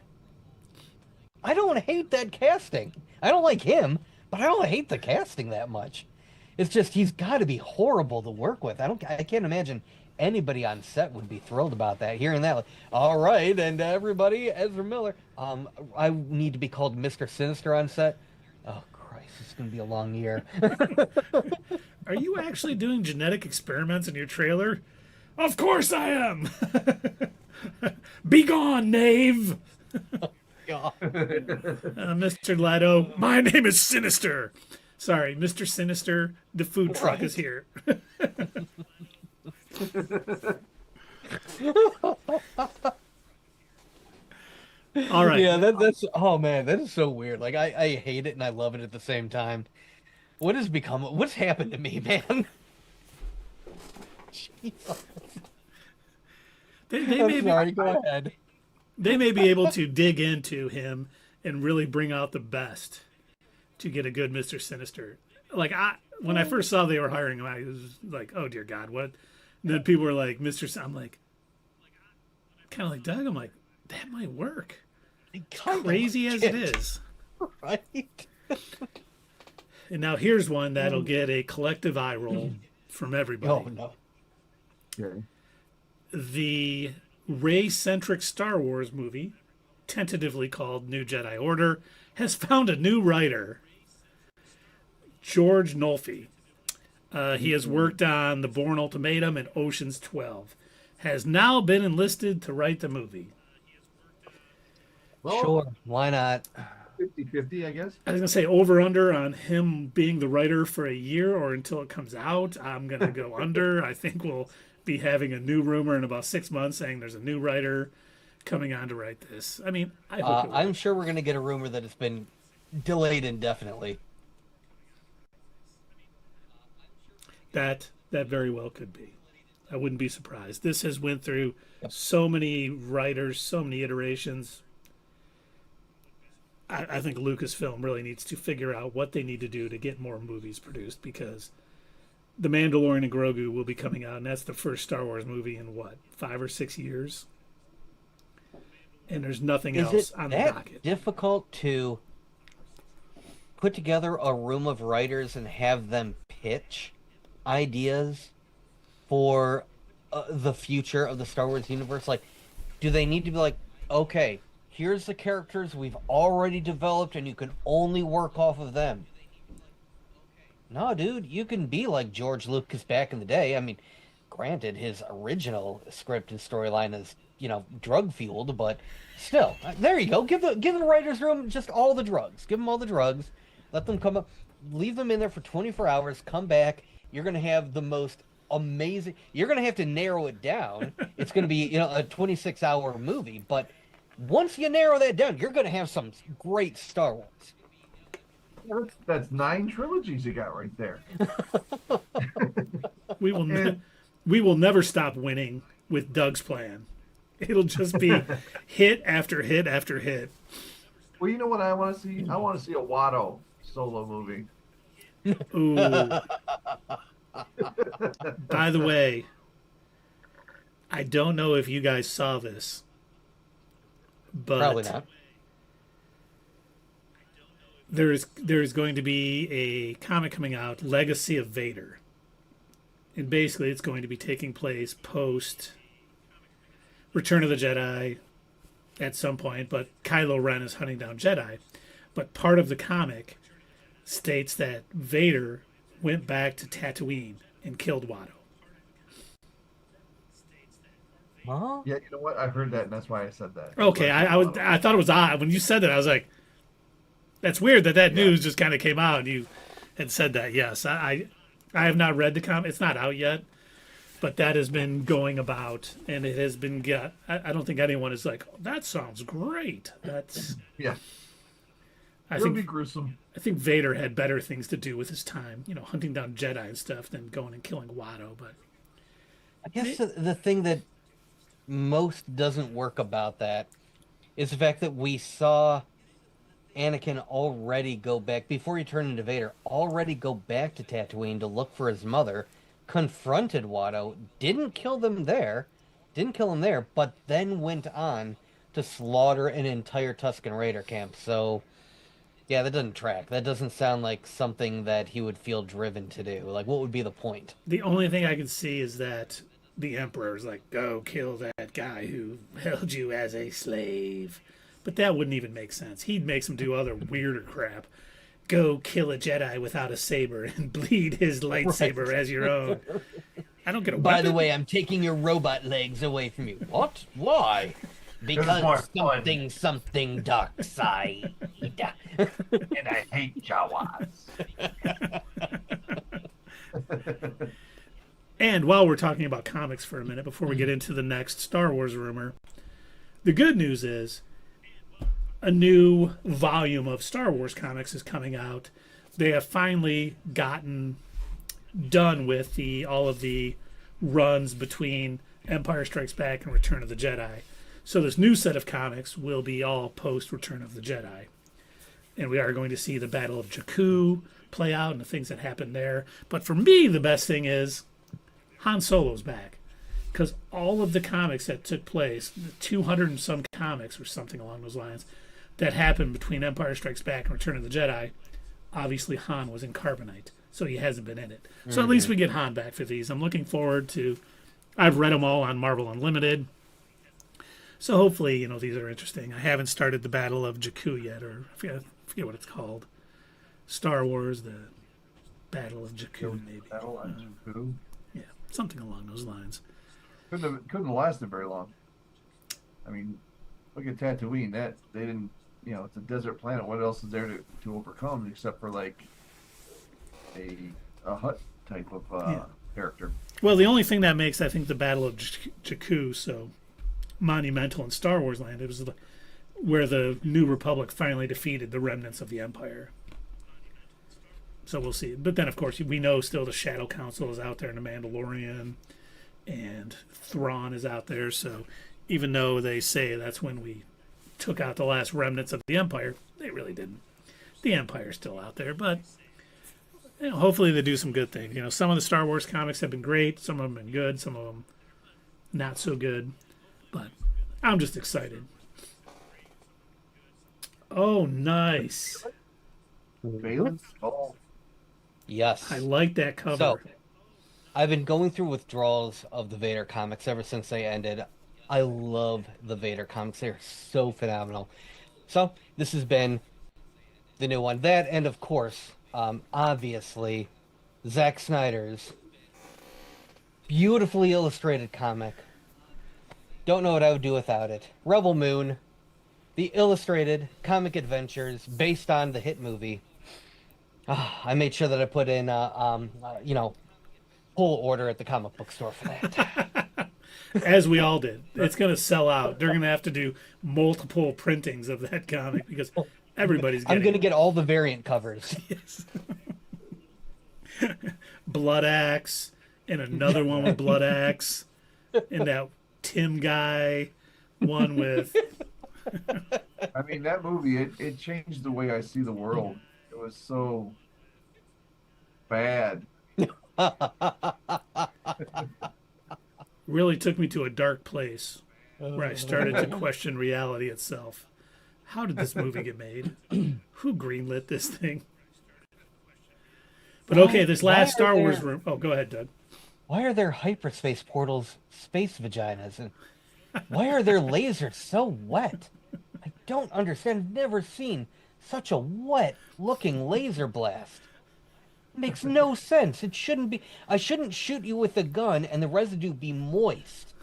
S3: I don't hate that casting. I don't like him, but I don't hate the casting that much. It's just he's got to be horrible to work with. I can't imagine anybody on set would be thrilled about that. Hearing that, like, all right, and everybody, Ezra Miller. I need to be called Mr. Sinister on set. Oh Christ, it's gonna be a long year.
S1: Are you actually doing genetic experiments in your trailer? Of course I am. Be gone, knave.
S3: God.
S1: Mr. Leto, my name is Sinister. Sorry, Mr. Sinister, the food truck is here. All right.
S3: Yeah, that's oh man, that is so weird. Like I hate it and I love it at the same time. What's happened to me, man? Jesus.
S1: They
S3: I'm
S1: may
S3: sorry,
S1: be,
S3: go ahead.
S1: they may be able to dig into him and really bring out the best to get a good Mr. Sinister. Like when I first saw they were hiring him, I was like, oh dear God, what? And then people were like, I'm like, kind of like Doug. I'm like, that might work. Crazy as it is.
S3: Right?
S1: And now here's one that'll get a collective eye roll from everybody.
S3: Oh no.
S2: Okay.
S1: The Rey-centric Star Wars movie, tentatively called New Jedi Order, has found a new writer, George Nolfi. He has worked on The Bourne Ultimatum and Ocean's 12. Has now been enlisted to write the movie.
S2: Well,
S3: Sure, why not?
S2: 50-50, I guess.
S1: I was going to say over under on him being the writer for a year or until it comes out. I'm going to go under. I think we'll be having a new rumor in about 6 months saying there's a new writer coming on to write this. I mean, I hope
S3: I'm sure we're going to get a rumor that it's been delayed indefinitely.
S1: that very well could be. I wouldn't be surprised. This has went through so many writers, so many iterations. I think Lucasfilm really needs to figure out what they need to do to get more movies produced, because The Mandalorian and Grogu will be coming out, and that's the first Star Wars movie in, what, 5 or 6 years? And there's nothing else on the docket.
S3: Is it difficult to put together a room of writers and have them pitch ideas for the future of the Star Wars universe? Like, do they need to be like, okay, here's the characters we've already developed and you can only work off of them? No, dude, you can be like George Lucas back in the day. I mean, granted, his original script and storyline is, drug fueled, but still, there you go. Give the writer's room just all the drugs. Give them all the drugs. Let them come up. Leave them in there for 24 hours. Come back. You're going to have the most amazing. You're going to have to narrow it down. It's going to be, a 26-hour movie, but once you narrow that down, you're going to have some great Star Wars.
S2: That's 9 trilogies you got right there.
S1: We will never stop winning with Doug's plan. It'll just be hit after hit after hit.
S2: Well, you know what I want to see? I want to see a Watto solo movie.
S1: Ooh. By the way, I don't know if you guys saw this, but
S3: Probably not.
S1: there is going to be a comic coming out, Legacy of Vader. And basically it's going to be taking place post Return of the Jedi at some point, but Kylo Ren is hunting down Jedi. But part of the comic states that Vader went back to Tatooine and killed Watto.
S3: Huh?
S2: Yeah, you know what? I heard that, and that's why I said that.
S1: Okay, I thought it was odd when you said that. I was like, that's weird that news just kind of came out and you had said that. Yes, I have not read the comic. It's not out yet, but that has been going about, and it has been. I don't think anyone is like, oh, that sounds great. That's
S2: Yeah.
S1: It'll
S2: be gruesome.
S1: I think Vader had better things to do with his time, hunting down Jedi and stuff, than going and killing Watto. But
S3: I guess the thing that most doesn't work about that is the fact that we saw Anakin already go back, before he turned into Vader, already go back to Tatooine to look for his mother, confronted Watto, didn't kill him there, but then went on to slaughter an entire Tusken Raider camp. So, yeah, that doesn't track. That doesn't sound like something that he would feel driven to do. Like, what would be the point?
S1: the only thing I can see is that the Emperor's like, go kill that guy who held you as a slave. But that wouldn't even make sense. He'd make some do other weirder crap. Go kill a Jedi without a saber and bleed his lightsaber as your own. I don't get a
S3: By
S1: weapon.
S3: the way, I'm taking your robot legs away from you. What? Why?
S2: more
S3: Because
S2: fun.
S3: something dark side.
S2: And I hate Jawas.
S1: And while we're talking about comics for a minute, before we get into the next Star Wars rumor, the good news is a new volume of Star Wars comics is coming out. They have finally gotten done with all of the runs between Empire Strikes Back and Return of the Jedi. So this new set of comics will be all post Return of the Jedi. And we are going to see the Battle of Jakku play out and the things that happened there. But for me, the best thing is Han Solo's back. Because all of the comics that took place, the 200 and some comics or something along those lines, that happened between Empire Strikes Back and Return of the Jedi, obviously Han was in Carbonite. So he hasn't been in it. So at least we get Han back for these. I'm looking forward to... I've read them all on Marvel Unlimited. So hopefully, these are interesting. I haven't started the Battle of Jakku yet, or I forget what it's called. Star Wars, the Battle of Jakku, maybe.
S2: Battle on Jakku.
S1: Yeah, something along those lines.
S2: Couldn't have lasted very long. I mean, look at Tatooine. That they didn't. It's a desert planet. What else is there to overcome except for like a Hut type of character?
S1: Well, the only thing that makes, I think, the Battle of Jakku so monumental in Star Wars land, it was where the New Republic finally defeated the remnants of the Empire. So we'll see. But then, of course, we know still the Shadow Council is out there in the Mandalorian, and Thrawn is out there. So even though they say that's when we took out the last remnants of the Empire, they really didn't. The Empire's still out there, but hopefully they do some good things. Some of the Star Wars comics have been great. Some of them have been good. Some of them not so good. But I'm just excited. Oh, nice.
S2: Valence? Oh,
S3: Yes.
S1: I like that cover.
S3: So, I've been going through withdrawals of the Vader comics ever since they ended. I love the Vader comics. They're so phenomenal. So, this has been the new one. That, and of course, obviously, Zack Snyder's beautifully illustrated comic. Don't know what I would do without it. Rebel Moon, the illustrated comic adventures based on the hit movie. I made sure that I put in, full order at the comic book store for that.
S1: As we all did. It's going to sell out. They're going to have to do multiple printings of that comic because everybody's getting
S3: I'm going to get all the variant covers.
S1: Yes. Blood Axe and another one with Blood Axe and that Tim guy one with...
S2: I mean, that movie, it changed the way I see the world. It was so bad.
S1: really took me to a dark place where I started to question reality itself. How did this movie get made? Who greenlit this thing? But okay, this last Star Wars room. Oh, go ahead, Doug.
S3: Why are there hyperspace portals space vaginas? And why are their lasers so wet? I don't understand. I've never seen such a wet-looking laser blast. It makes no sense. It shouldn't be. I shouldn't shoot you with a gun and the residue be moist.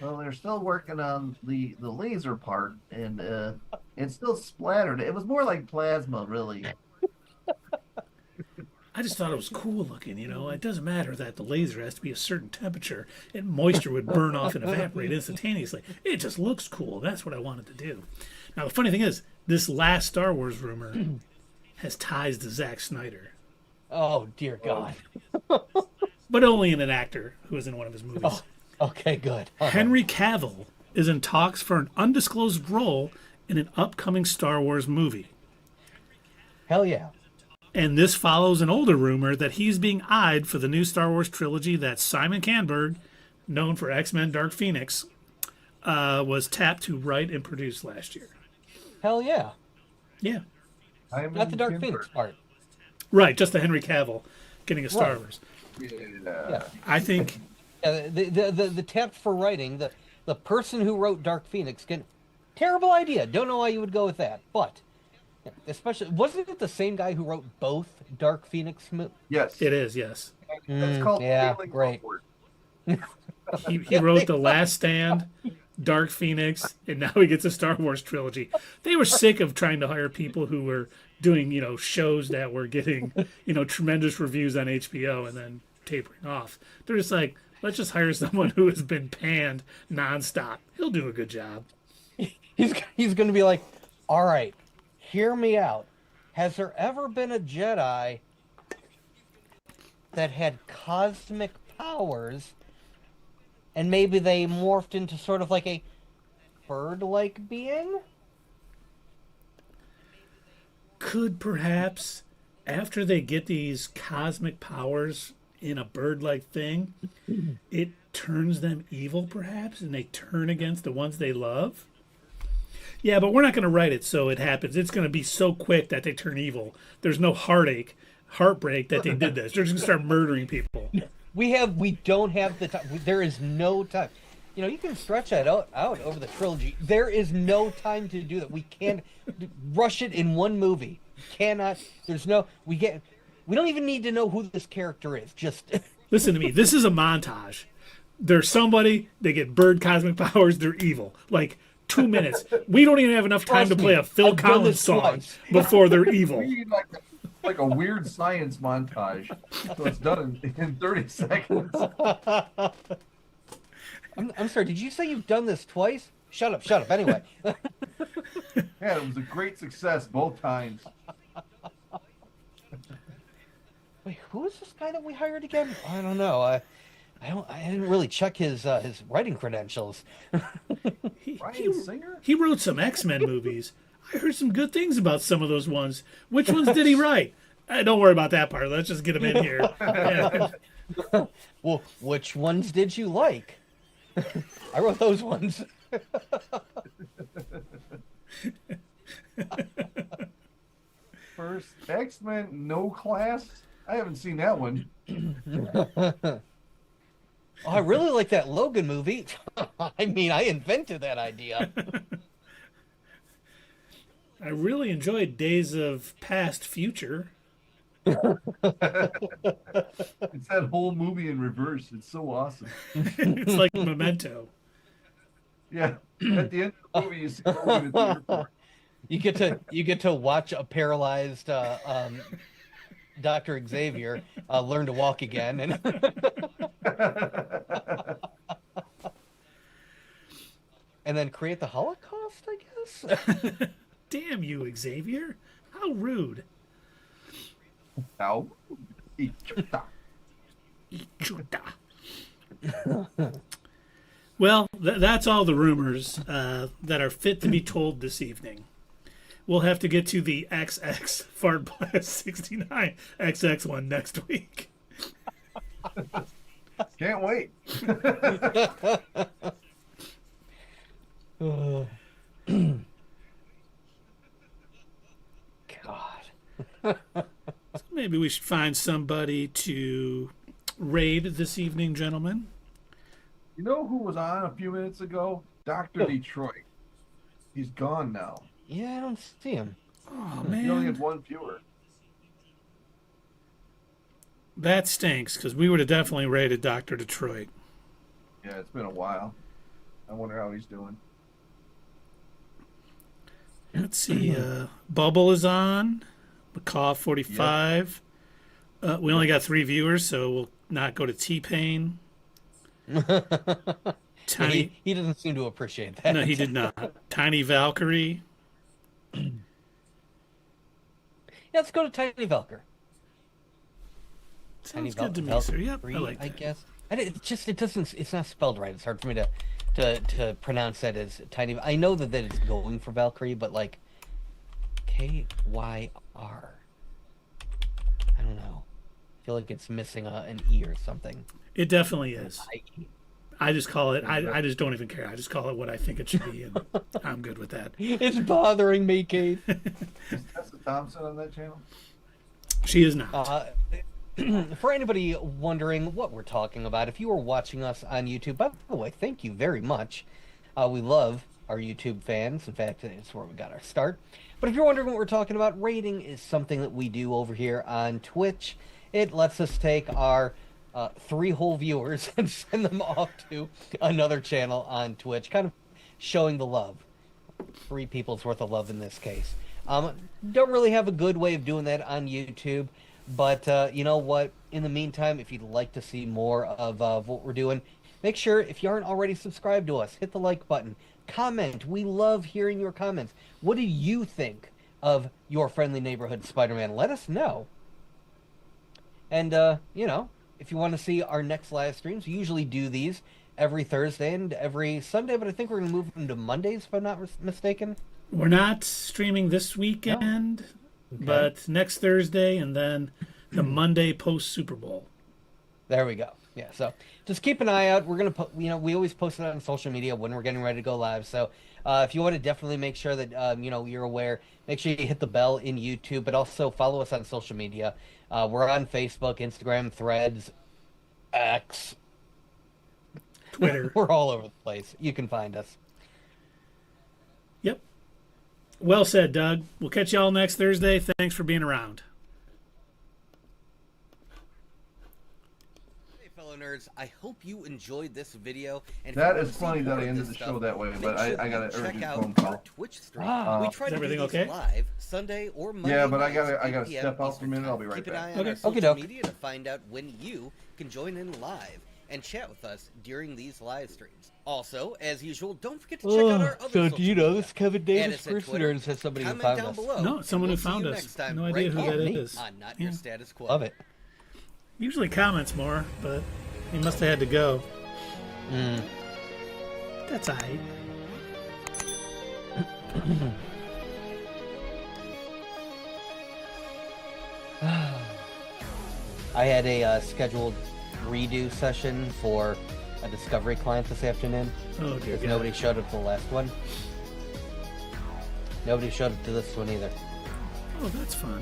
S2: Well, they're still working on the laser part, and it's still splattered. It was more like plasma, really.
S1: I just thought it was cool looking, you know. It doesn't matter that the laser has to be a certain temperature and moisture would burn off and evaporate instantaneously. It just looks cool. That's what I wanted to do. Now, the funny thing is, this last Star Wars rumor has ties to Zack Snyder.
S3: Oh, dear God.
S1: But only in an actor who is in one of his movies.
S3: Oh, okay, good.
S1: Henry Cavill is in talks for an undisclosed role in an upcoming Star Wars movie.
S3: Hell yeah.
S1: And this follows an older rumor that he's being eyed for the new Star Wars trilogy that Simon Canberg, known for X-Men Dark Phoenix, was tapped to write and produce last year.
S3: Hell yeah.
S1: Yeah.
S3: Not the Dark Phoenix part.
S1: Right, just the Henry Cavill getting a Star Wars.
S2: Yeah.
S1: I think
S3: The tapped for writing, the person who wrote Dark Phoenix terrible idea. Don't know why you would go with that, but especially wasn't it the same guy who wrote both Dark Phoenix?
S2: Yes.
S1: it is. Yes,
S2: That's called
S3: yeah,
S2: failing
S3: great.
S2: upward.
S1: he wrote The Last Stand, Dark Phoenix, and now he gets a Star Wars trilogy. They were sick of trying to hire people who were doing shows that were getting tremendous reviews on HBO and then tapering off. They're just like, let's just hire someone who has been panned nonstop. He'll do a good job.
S3: He's going to be like, all right, hear me out. Has there ever been a Jedi that had cosmic powers and maybe they morphed into sort of like a bird-like being?
S1: Could perhaps, after they get these cosmic powers in a bird-like thing, it turns them evil perhaps, and they turn against the ones they love? Yeah, but we're not going to write it so it happens. It's going to be so quick that they turn evil. There's no heartbreak that they did this. They're just going to start murdering people.
S3: We don't have the time. There is no time. You can stretch that out over the trilogy. There is no time to do that. We can't rush it in one movie. Cannot. We don't even need to know who this character is. Just
S1: listen to me. This is a montage. There's somebody, they get bird cosmic powers, they're evil. Like 2 minutes. We don't even have enough time to play a Phil Collins song before they're evil.
S2: We need like a weird science montage. So it's done in 30 seconds.
S3: I'm sorry, did you say you've done this twice? Shut up. Anyway.
S2: Yeah, it was a great success both times.
S3: Wait, who is this guy that we hired again? I don't know. I didn't really check his writing credentials.
S2: Ryan Singer?
S1: He wrote some X-Men movies. I heard some good things about some of those ones. Which ones did he write? Don't worry about that part. Let's just get him in here. Yeah.
S3: Well, which ones did you like? I wrote those ones.
S2: First X-Men No Class? I haven't seen that one.
S3: Oh, I really like that Logan movie. I mean, I invented that idea.
S1: I really enjoyed Days of Past Future.
S2: It's that whole movie in reverse. It's so awesome.
S1: It's like Memento.
S2: Yeah. At the end of the movie, you see Logan at the airport.
S3: You get to watch a paralyzed Dr. Xavier learn to walk again, and and then create the Holocaust, I guess.
S1: Damn you, Xavier! How rude.
S2: Ow.
S1: Well, that's all the rumors that are fit to be told this evening. We'll have to get to the XX Fart Blast 69 XX one next week.
S2: Can't wait.
S3: God.
S1: Maybe we should find somebody to raid this evening, gentlemen.
S2: You know who was on a few minutes ago? Dr. Detroit. He's gone now.
S3: Yeah, I don't see him.
S1: Oh,
S2: He only had
S1: man.
S2: one viewer.
S1: That stinks, because we would have definitely raided Dr. Detroit.
S2: Yeah, it's been a while. I wonder how he's doing.
S1: Let's see. Bubble is on. Macaw 45. We only got 3 viewers, so we'll not go to T-Pain. Tiny.
S3: He doesn't seem to appreciate that.
S1: No, he did not. Tiny Valkyrie.
S3: Yeah, let's go to Tiny Valkyr.
S1: Sounds good to me, sir. Yep, I like
S3: I
S1: that.
S3: guess. It's not spelled right. It's hard for me to pronounce that as Tiny. I know that it's going for Valkyrie, but like K-Y-R. I don't know. I feel like it's missing an E or something.
S1: It definitely is.
S3: I-E.
S1: I just call it, I just don't even care. I just call it what I think it should be, and I'm good with that.
S3: It's bothering me, Kate.
S2: Is Tessa Thompson on that channel?
S1: She is not.
S3: for anybody wondering what we're talking about, if you are watching us on YouTube, by the way, thank you very much. We love our YouTube fans. In fact, it's where we got our start. But if you're wondering what we're talking about, rating is something that we do over here on Twitch. It lets us take our 3 whole viewers and send them off to another channel on Twitch, kind of showing the love. 3 people's worth of love in this case. Don't really have a good way of doing that on YouTube, but you know what? In the meantime, if you'd like to see more of what we're doing, make sure, if you aren't already subscribed to us, hit the like button. Comment. We love hearing your comments. What do you think of your friendly neighborhood Spider-Man? Let us know. And, you know, if you want to see our next live streams, we usually do these every Thursday and every Sunday, but I think we're going to move them to Mondays, if I'm not mistaken.
S1: We're not streaming this weekend, but next Thursday and then the Monday post Super Bowl.
S3: There we go. Yeah, so just keep an eye out. We're going to put, you know, we always post it on social media when we're getting ready to go live. So if you want to definitely make sure that, you know, you're aware, make sure you hit the bell in YouTube, but also follow us on social media. We're on Facebook, Instagram, Threads, X,
S1: Twitter.
S3: We're all over the place. You can find us.
S1: Yep. Well said, Doug. We'll catch y'all next Thursday. Thanks for being around.
S3: Hey, fellow nerds. I hope you enjoyed this video. And
S2: that is funny that I ended the show that way, but I got an urgent phone call.
S3: Twitch stream.
S1: We
S3: try to
S1: everything
S3: do
S1: okay?
S3: Live Sunday or Monday.
S2: Yeah, but I gotta step out for a minute. I'll be right
S3: Keep
S2: back.
S3: an eye on our social media to find out when you can join in live and chat with us during these live streams. Also, as usual, don't forget to check out our other social media.
S4: This Kevin Davis
S3: person, or
S4: is that somebody who
S3: comment
S4: found
S3: down
S4: us?
S3: below.
S1: No, someone who found us. No idea who that is.
S3: On Not Your Status Quo.
S4: Love it.
S1: Usually comments more, but he must have had to go. That's all right.
S3: I had a scheduled redo session for a Discovery client this afternoon.
S1: Oh, dear
S3: Because
S1: God.
S3: nobody showed up to the last one. Nobody showed up to this one either.
S1: Oh, that's fun.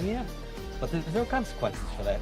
S3: Yeah. But there's no consequences for that.